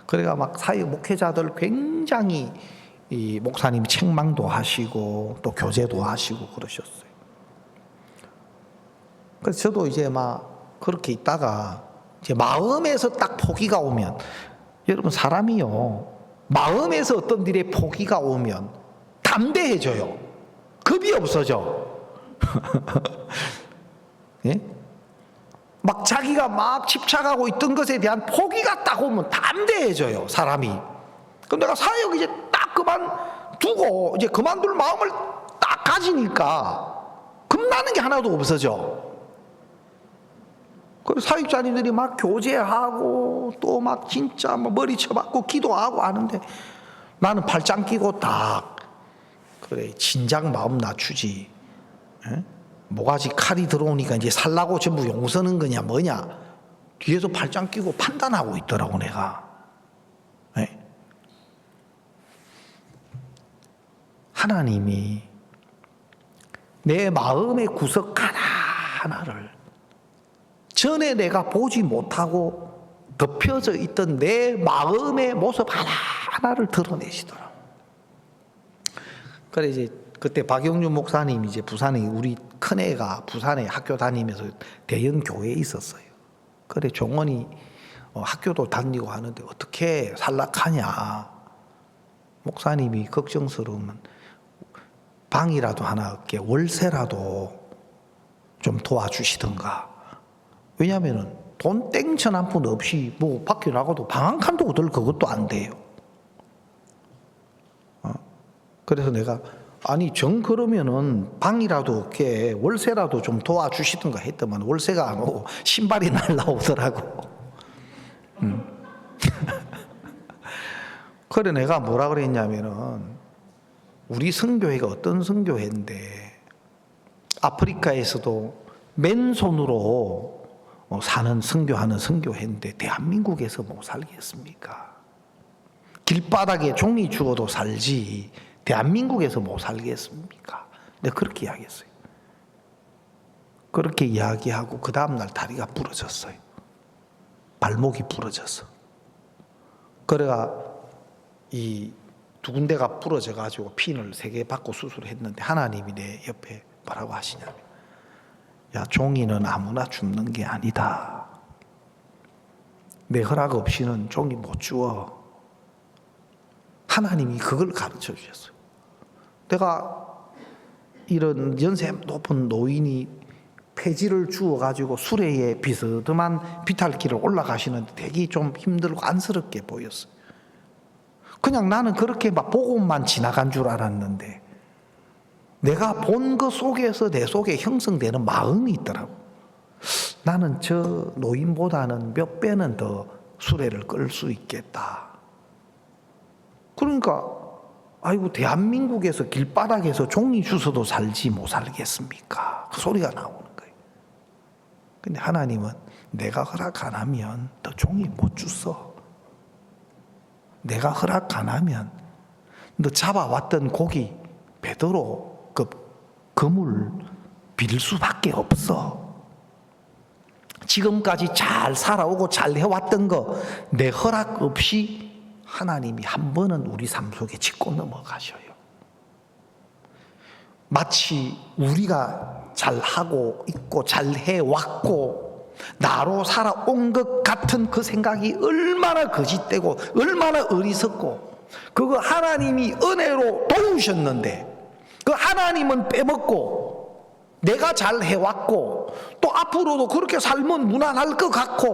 그래가 막 사역 목회자들 굉장히 이 목사님이 책망도 하시고 또 교제도 하시고 그러셨어요. 그래서 저도 이제 막 그렇게 있다가 이제 마음에서 딱 포기가 오면 여러분 사람이요 마음에서 어떤 일에 포기가 오면 담대해져요. 겁이 없어져. 예? 막 자기가 막 집착하고 있던 것에 대한 포기가 딱 오면 담대해져요 사람이. 그럼 내가 사역 이제 딱 그만두고 이제 그만둘 마음을 딱 가지니까 겁나는 게 하나도 없어져. 그리고 사역자님들이 막 교제하고 또 막 진짜 뭐 머리 쳐박고 기도하고 하는데 나는 팔짱 끼고 딱 그래 진작 마음 낮추지. 에? 모가지 칼이 들어오니까 이제 살라고 전부 용서는 거냐 뭐냐 뒤에서 팔짱 끼고 판단하고 있더라고 내가. 에? 하나님이 내 마음의 구석 하나하나를 전에 내가 보지 못하고 덮여져 있던 내 마음의 모습 하나하나를 드러내시더라고. 그래 이제 그때 박영준 목사님이 이제 부산에 우리 큰애가 부산에 학교 다니면서 대형 교회에 있었어요. 그래 종원이 학교도 다니고 하는데 어떻게 살락하냐. 목사님이 걱정스러우면 방이라도 하나 얻게 월세라도 좀 도와주시던가. 왜냐하면 돈 땡천 한 푼 없이 뭐 밖에 나가도 방 한 칸도 얻을 그것도 안 돼요. 그래서 내가 아니 정 그러면은 방이라도 얻게 월세라도 좀 도와주시던가 했더만 월세가 안 오고 신발이 날라오더라고. 그래 내가 뭐라 그랬냐면은 우리 선교회가 어떤 선교회인데 아프리카에서도 맨손으로 사는 선교하는 선교회인데 대한민국에서 못 살겠습니까? 길바닥에 종이 죽어도 살지 대한민국에서 못 살겠습니까? 내가 그렇게 이야기했어요. 그렇게 이야기하고 그 다음날 다리가 부러졌어요. 발목이 부러졌어. 그래가 이 두 군데가 부러져 가지고 핀을 3개 받고 수술했는데 하나님이 내 옆에 뭐라고 하시냐면, 야, 종이는 아무나 줍는 게 아니다. 내 허락 없이는 종이 못 주어. 하나님이 그걸 가르쳐 주셨어요. 내가 이런 연세 높은 노인이 폐지를 주워 가지고 수레에 비스듬한 비탈길을 올라가시는데 되게 좀 힘들고 안쓰럽게 보였어요. 그냥 나는 그렇게 막 보고만 지나간 줄 알았는데 내가 본 그 속에서 내 속에 형성되는 마음이 있더라고. 나는 저 노인보다는 몇 배는 더 수레를 끌 수 있겠다. 그러니까 아이고, 대한민국에서 길바닥에서 종이 주워도 살지 못 살겠습니까? 그 소리가 나오는 거예요. 근데 하나님은 내가 허락 안 하면 너 종이 못 주워. 내가 허락 안 하면 너 잡아왔던 고기 베드로 그 그물 빌 수밖에 없어. 지금까지 잘 살아오고 잘 해왔던 거 내 허락 없이 하나님이 한 번은 우리 삶 속에 짚고 넘어가셔요. 마치 우리가 잘하고 있고 잘해왔고 나로 살아온 것 같은 그 생각이 얼마나 거짓되고 얼마나 어리석고, 그거 하나님이 은혜로 도우셨는데 그 하나님은 빼먹고 내가 잘해왔고 또 앞으로도 그렇게 살면 무난할 것 같고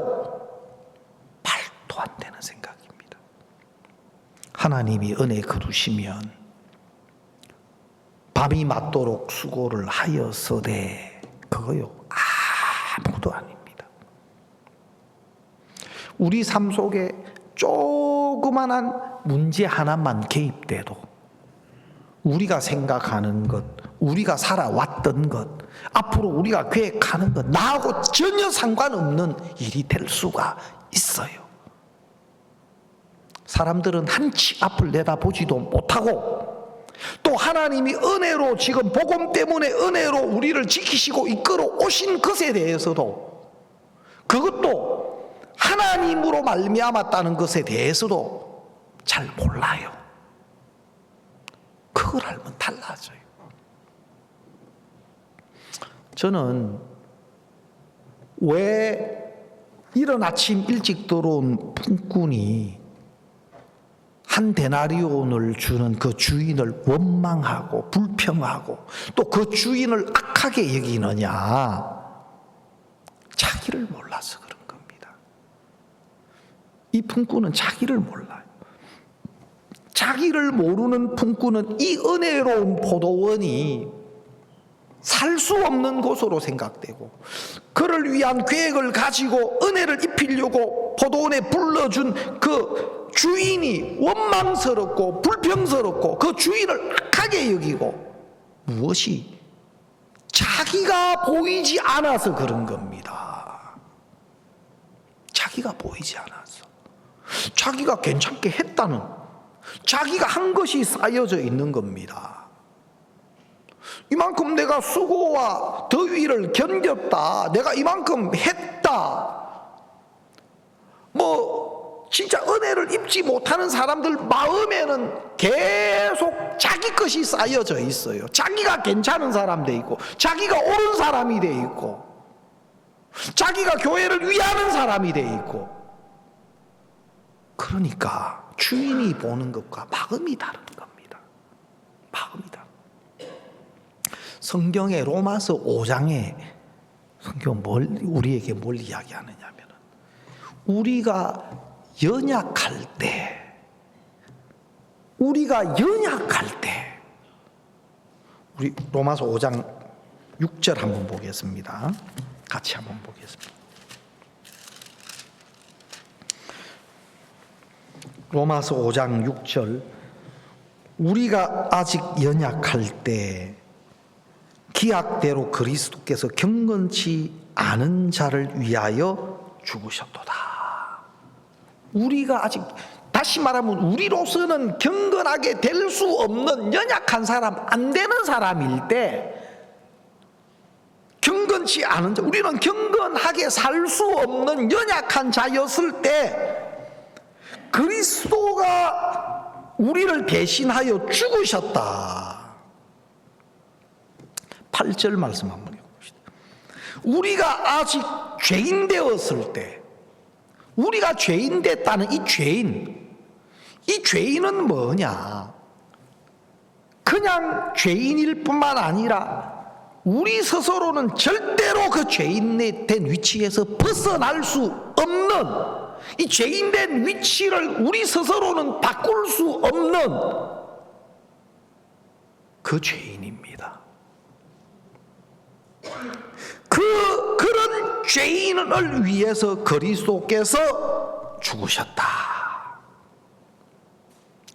말도 안 되는 생각입니다. 하나님이 은혜 거두시면 밤이 맞도록 수고를 하였으되 그거요 아무것도 아닙니다. 우리 삶 속에 조그만한 문제 하나만 개입돼도 우리가 생각하는 것, 우리가 살아왔던 것, 앞으로 우리가 계획하는 것, 나하고 전혀 상관없는 일이 될 수가 있어요. 사람들은 한치 앞을 내다보지도 못하고 또 하나님이 은혜로 지금 복음 때문에 은혜로 우리를 지키시고 이끌어 오신 것에 대해서도, 그것도 하나님으로 말미암았다는 것에 대해서도 잘 몰라요. 그걸 알면 달라져요. 저는 왜 이른 아침 일찍 들어온 품꾼이 한 데나리온을 주는 그 주인을 원망하고 불평하고 또 그 주인을 악하게 여기느냐? 자기를 몰라서 그런 겁니다. 이 품꾼은 자기를 몰라요. 자기를 모르는 품꾼은 이 은혜로운 포도원이 살 수 없는 곳으로 생각되고 그를 위한 계획을 가지고 은혜를 입히려고 포도원에 불러준 그 주인이 원망스럽고 불평스럽고 그 주인을 악하게 여기고, 무엇이? 자기가 보이지 않아서 그런 겁니다. 자기가 보이지 않아서. 자기가 괜찮게 했다는, 자기가 한 것이 쌓여져 있는 겁니다. 이만큼 내가 수고와 더위를 견뎠다, 내가 이만큼 했다, 진짜 은혜를 입지 못하는 사람들 마음에는 계속 자기 것이 쌓여져 있어요. 자기가 괜찮은 사람 돼 있고, 자기가 옳은 사람이 돼 있고, 자기가 교회를 위하는 사람이 돼 있고. 그러니까 주인이 보는 것과 마음이 다른 겁니다. 마음이 다른. 성경의 로마서 5장에 성경 우리에게 뭘 이야기하느냐면, 우리가 연약할 때, 우리 로마서 5장 6절 한번 보겠습니다. 같이 한번 보겠습니다. 로마서 5장 6절. 우리가 아직 연약할 때 기약대로 그리스도께서 경건치 않은 자를 위하여 죽으셨도다. 우리가 아직, 다시 말하면 우리로서는 경건하게 될 수 없는 연약한 사람, 안 되는 사람일 때, 경건치 않은 자, 우리는 경건하게 살 수 없는 연약한 자였을 때 그리스도가 우리를 대신하여 죽으셨다. 8절 말씀 한번 읽어봅시다. 우리가 아직 죄인 되었을 때, 우리가 죄인 됐다는 이 죄인은 뭐냐? 그냥 죄인일 뿐만 아니라 우리 스스로는 절대로 그 죄인된 위치에서 벗어날 수 없는, 이 죄인된 위치를 우리 스스로는 바꿀 수 없는 그 죄인입니다. 그런 죄인을 위해서 그리스도께서 죽으셨다.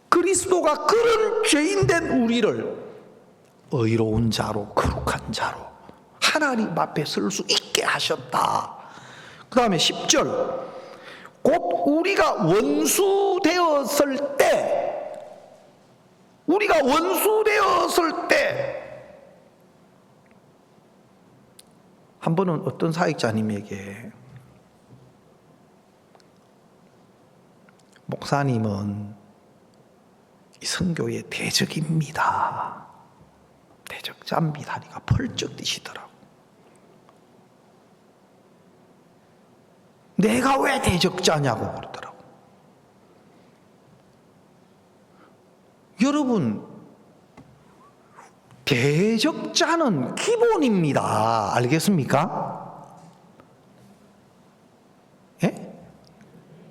그리스도가 그런 죄인된 우리를 의로운 자로, 거룩한 자로 하나님 앞에 설 수 있게 하셨다. 그 다음에 10절, 곧 우리가 원수 되었을 때, 한 번은 어떤 사역자님에게, 목사님은 이 선교의 대적입니다, 대적자입니다 하니까 펄쩍 뛰시더라고. 내가 왜 대적자냐고 그러더라고. 여러분, 대적자는 기본입니다. 알겠습니까? 예?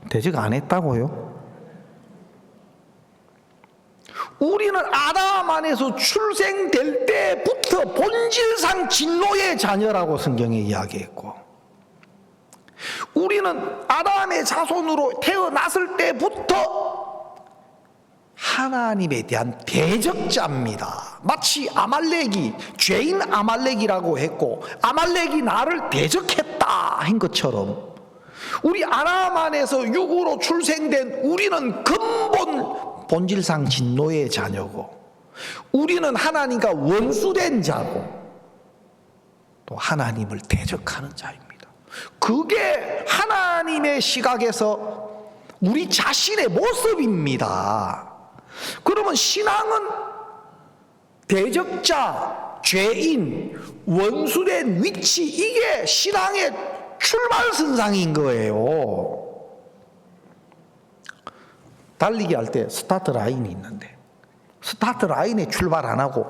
대적 안 했다고요? 우리는 아담 안에서 출생될 때부터 본질상 진노의 자녀라고 성경에 이야기했고, 우리는 아담의 자손으로 태어났을 때부터 하나님에 대한 대적자입니다. 마치 아말렉이 죄인 아말렉이라고 했고, 아말렉이 나를 대적했다 한 것처럼, 우리 아담 안에서 육으로 출생된 우리는 본질상 진노의 자녀고, 우리는 하나님과 원수된 자고, 또 하나님을 대적하는 자입니다. 그게 하나님의 시각에서 우리 자신의 모습입니다. 그러면 신앙은 대적자, 죄인, 원수된 위치, 이게 신앙의 출발선상인 거예요. 달리기 할 때 스타트 라인이 있는데, 스타트 라인에 출발 안 하고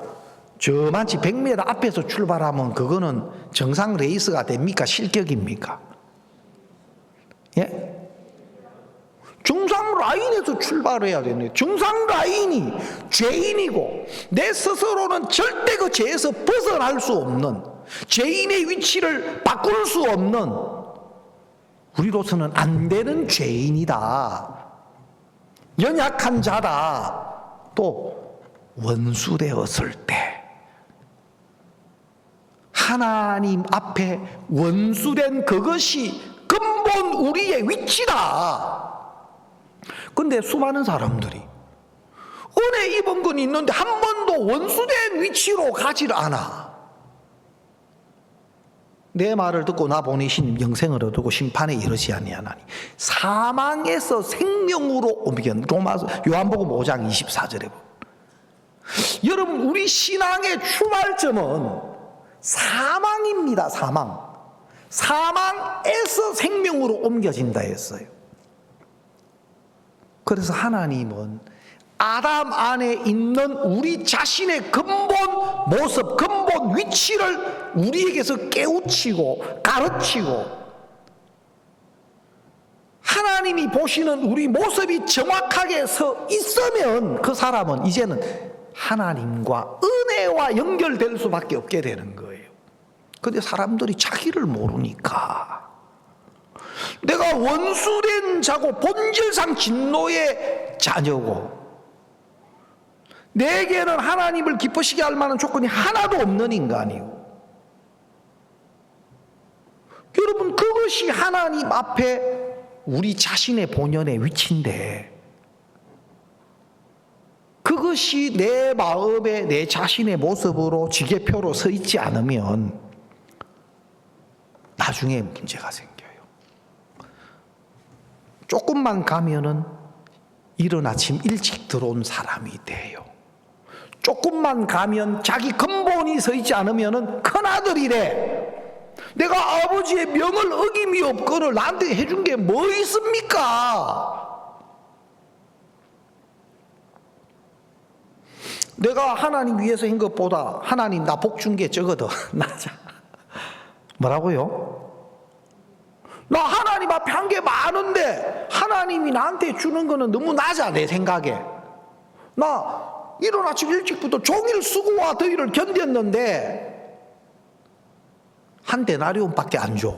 저만치 100m 앞에서 출발하면 그거는 정상 레이스가 됩니까? 실격입니까? 예? 정상 라인에서 출발해야 되네. 정상 라인이 죄인이고, 내 스스로는 절대 그 죄에서 벗어날 수 없는, 죄인의 위치를 바꿀 수 없는, 우리로서는 안 되는 죄인이다, 연약한 자다, 또 원수되었을 때 하나님 앞에 원수된 그것이 근본 우리의 위치다. 근데 수많은 사람들이 은혜 입은 건 있는데 한 번도 원수된 위치로 가지를 않아. 내 말을 듣고 나 보내신 영생을 얻고 심판에 이르지 아니하나니 사망에서 생명으로 옮긴, 요한복음 5장 24절에 보면, 여러분, 우리 신앙의 출발점은 사망입니다. 사망에서 생명으로 옮겨진다 했어요. 그래서 하나님은 아담 안에 있는 우리 자신의 근본 모습, 근본 위치를 우리에게서 깨우치고 가르치고, 하나님이 보시는 우리 모습이 정확하게 서 있으면 그 사람은 이제는 하나님과 은혜와 연결될 수밖에 없게 되는 거예요. 그런데 사람들이 자기를 모르니까, 내가 원수된 자고 본질상 진노의 자녀고, 내게는 하나님을 기쁘시게 할 만한 조건이 하나도 없는 인간이고, 여러분, 그것이 하나님 앞에 우리 자신의 본연의 위치인데, 그것이 내 마음에 내 자신의 모습으로 지게표로 서 있지 않으면 나중에 문제가 생겨요. 조금만 가면은 이른 아침 일찍 들어온 사람이 돼요. 조금만 가면 자기 근본이 서 있지 않으면은 큰아들이래. 내가 아버지의 명을 어김이 없거늘 나한테 해준 게 뭐 있습니까? 내가 하나님 위해서 한 것보다 하나님 나 복 준 게 적어도 낮아. 뭐라고요? 나 하나님 앞에 한 게 많은데 하나님이 나한테 주는 거는 너무 낮아, 내 생각에. 나 이른 아침 일찍부터 종일 수고와 더위를 견뎠는데 한 데나리온밖에 안 줘.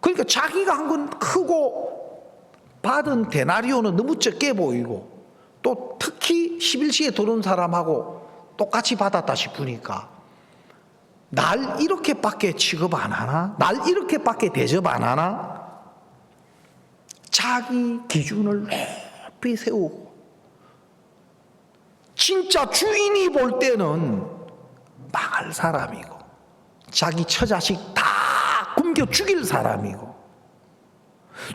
그러니까 자기가 한 건 크고 받은 데나리온은 너무 적게 보이고, 또 특히 11시에 들어온 사람하고 똑같이 받았다 싶으니까 날 이렇게밖에 취급 안 하나? 날 이렇게밖에 대접 안 하나? 자기 기준을 높이 세우고, 진짜 주인이 볼 때는 망할 사람이고 자기 처자식 다 굶겨 죽일 사람이고,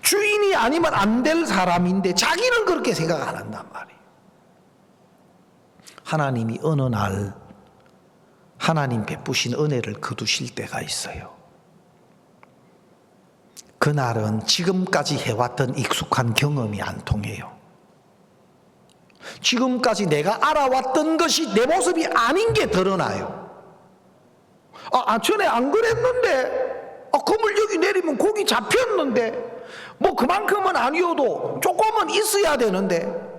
주인이 아니면 안 될 사람인데 자기는 그렇게 생각 안 한단 말이에요. 하나님이 어느 날 하나님 베푸신 은혜를 거두실 때가 있어요. 그날은 지금까지 해왔던 익숙한 경험이 안 통해요. 지금까지 내가 알아왔던 것이 내 모습이 아닌 게 드러나요. 전에 안 그랬는데, 그물 여기 내리면 고기 잡혔는데, 뭐 그만큼은 아니어도 조금은 있어야 되는데,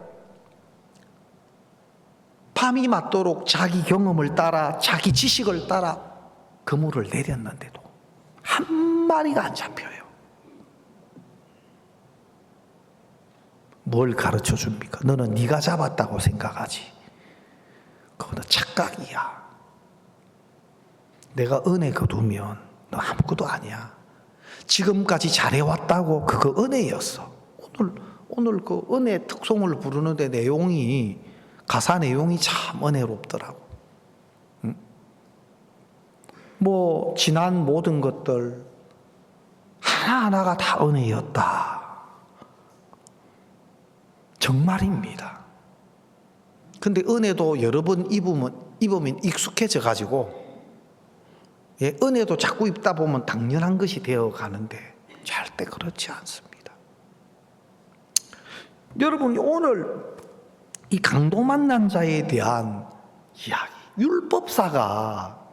밤이 맞도록 자기 경험을 따라 자기 지식을 따라 그물을 내렸는데도 한 마리가 안 잡혀요. 뭘 가르쳐 줍니까? 너는 네가 잡았다고 생각하지. 그거는 착각이야. 내가 은혜 거두면 너 아무것도 아니야. 지금까지 잘해왔다고 그거 은혜였어. 오늘 그 은혜 특송을 부르는데 내용이, 가사 내용이 참 은혜롭더라고. 뭐 지난 모든 것들 하나하나가 다 은혜였다. 정말입니다. 근데 은혜도 여러 번 입으면 익숙해져 가지고, 은혜도 자꾸 입다 보면 당연한 것이 되어 가는데 절대 그렇지 않습니다. 여러분, 오늘 이 강도 만난 자에 대한 이야기, 율법사가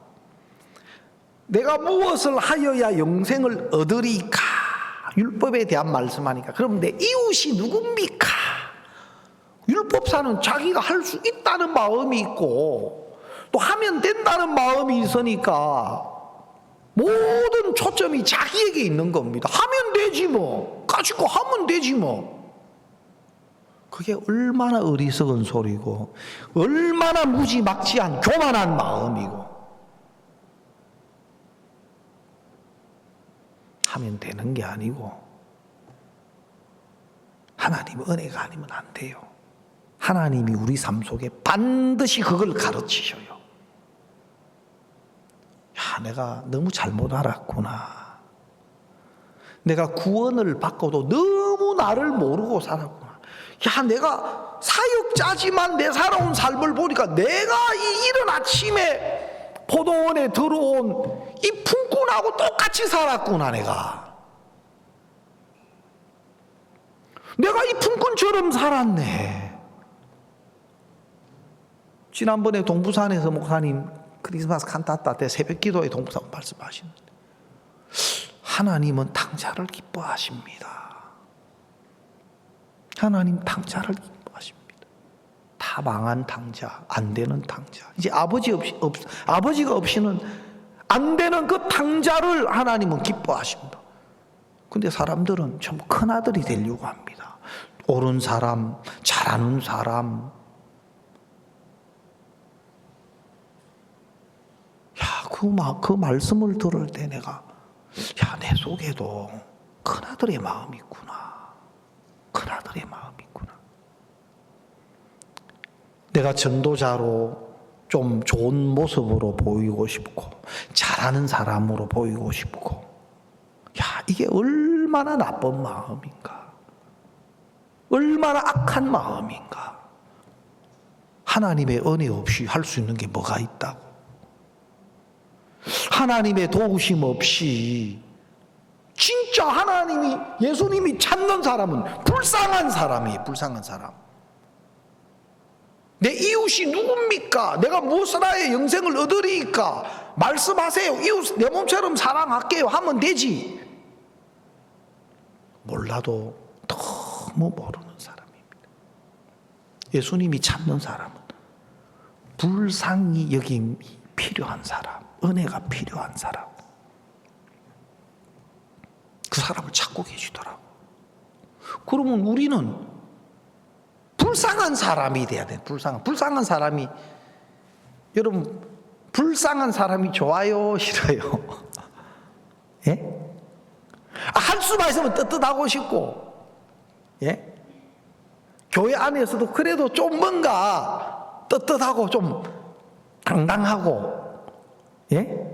내가 무엇을 하여야 영생을 얻으리까, 율법에 대한 말씀하니까, 그럼 내 이웃이 누굽니까? 율법사는 자기가 할 수 있다는 마음이 있고 또 하면 된다는 마음이 있으니까 모든 초점이 자기에게 있는 겁니다. 하면 되지 뭐, 가지고 하면 되지 뭐. 그게 얼마나 어리석은 소리고 얼마나 무지막지한 교만한 마음이고, 하면 되는 게 아니고 하나님 은혜가 아니면 안 돼요. 하나님이 우리 삶 속에 반드시 그걸 가르치셔요. 야, 내가 너무 잘못 알았구나. 내가 구원을 받고도 너무 나를 모르고 살았구나. 야, 내가 사역자지만 내 살아온 삶을 보니까 내가 이 이른 아침에 포도원에 들어온 이 품꾼하고 똑같이 살았구나. 내가 이 품꾼처럼 살았네. 지난번에 동부산에서 목사님 크리스마스 칸타타 때 새벽 기도에 동부산 말씀하시는데, 하나님은 탕자를 기뻐하십니다. 하나님 탕자를 기뻐하십니다. 다 망한 탕자, 안 되는 탕자, 이제 아버지가 없이는 안 되는 그 탕자를 하나님은 기뻐하십니다. 근데 사람들은 전부 큰아들이 되려고 합니다. 옳은 사람, 잘하는 사람. 야, 그 말씀을 들을 때 내가 야, 내 속에도 큰아들의 마음이 있구나. 큰아들의 마음이 있구나. 내가 전도자로 좀 좋은 모습으로 보이고 싶고 잘하는 사람으로 보이고 싶고, 야, 이게 얼마나 나쁜 마음인가, 얼마나 악한 마음인가. 하나님의 은혜 없이 할 수 있는 게 뭐가 있다고. 하나님의 도우심 없이 진짜 하나님이, 예수님이 찾는 사람은 불쌍한 사람이에요. 불쌍한 사람. 내 이웃이 누굽니까? 내가 무엇을 하여 영생을 얻으리까? 말씀하세요. 이웃 내 몸처럼 사랑할게요 하면 되지. 몰라도 너무 모르는 사람입니다. 예수님이 찾는 사람은 불쌍히 여김이 필요한 사람, 은혜가 필요한 사람, 그 사람을 찾고 계시더라고. 그러면 우리는 불쌍한 사람이 돼야 돼. 불쌍한 사람이, 여러분, 불쌍한 사람이 좋아요, 싫어요? 예? 할 수만 있으면 떳떳하고 싶고, 예? 교회 안에서도 그래도 좀 뭔가 떳떳하고 좀 당당하고, 예?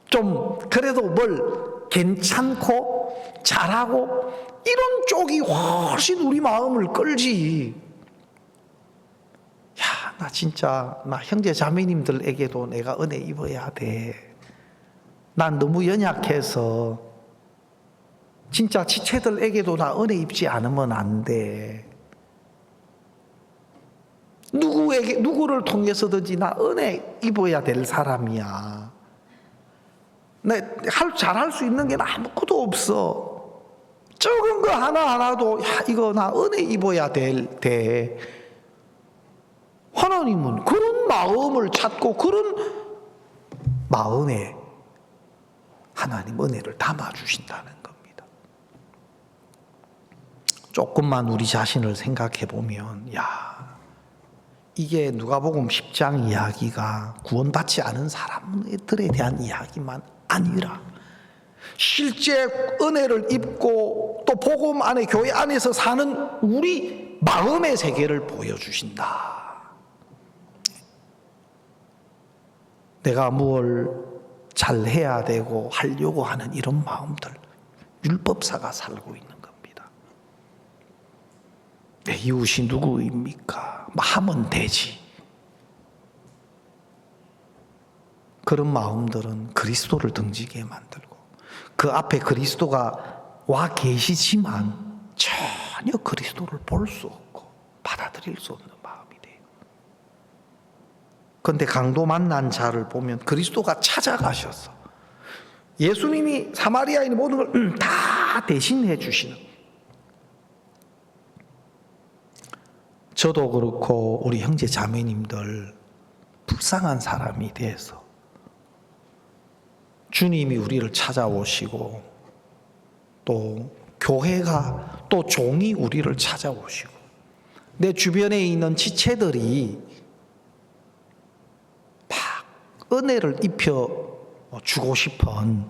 좀 그래도 뭘 괜찮고 잘하고 이런 쪽이 훨씬 우리 마음을 끌지. 야, 나 진짜 나 형제 자매님들에게도 내가 은혜 입어야 돼. 난 너무 연약해서 진짜 지체들에게도 나 은혜 입지 않으면 안 돼. 누구를 통해서든지 나 은혜 입어야 될 사람이야. 잘할 수 있는 게 아무것도 없어. 적은 거 하나하나도, 야, 이거 나 은혜 입어야 돼. 하나님은 그런 마음을 찾고 그런 마음에 하나님 은혜를 담아주신다는 겁니다. 조금만 우리 자신을 생각해 보면, 야, 이게 누가복음 10장 이야기가 구원받지 않은 사람들에 대한 이야기만 아니라 실제 은혜를 입고 또 복음 안에, 교회 안에서 사는 우리 마음의 세계를 보여주신다. 내가 무엇을 잘해야 되고 하려고 하는 이런 마음들, 율법사가 살고 있는 겁니다. 내 이웃이 누구입니까? 하면 되지. 그런 마음들은 그리스도를 등지게 만들고, 그 앞에 그리스도가 와 계시지만 전혀 그리스도를 볼 수 없고 받아들일 수 없는 마음이 돼요. 그런데 강도 만난 자를 보면 그리스도가 찾아가셔서 예수님이 사마리아인이 모든 걸 다 대신해 주시는, 저도 그렇고 우리 형제 자매님들 불쌍한 사람이 돼서 주님이 우리를 찾아오시고, 또 교회가, 또 종이 우리를 찾아오시고, 내 주변에 있는 지체들이 막 은혜를 입혀 주고 싶은,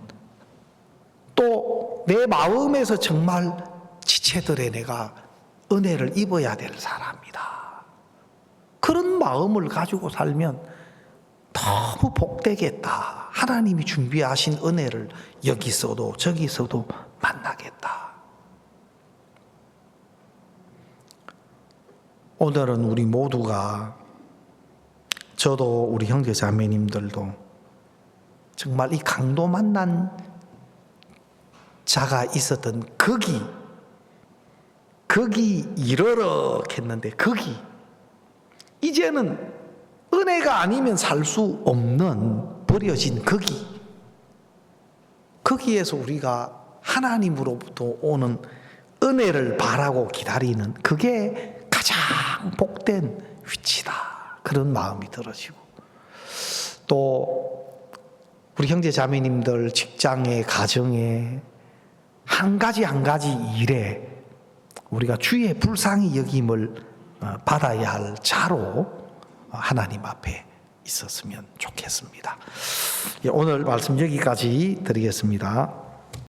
또 내 마음에서 정말 지체들의 내가 은혜를 입어야 될 사람이다, 그런 마음을 가지고 살면 너무 복되겠다. 하나님이 준비하신 은혜를 여기서도 저기서도 만나겠다. 오늘은 우리 모두가, 저도 우리 형제 자매님들도 정말 이 강도 만난 자가 있었던 거기 이르러 했는데, 거기 이제는 은혜가 아니면 살 수 없는 버려진 거기에서 우리가 하나님으로부터 오는 은혜를 바라고 기다리는, 그게 가장 복된 위치다, 그런 마음이 들어지고, 또 우리 형제 자매님들 직장에, 가정에, 한 가지 일에 우리가 주의 불쌍히 여김을 받아야 할 자로 하나님 앞에 있었으면 좋겠습니다. 예, 오늘 말씀 여기까지 드리겠습니다.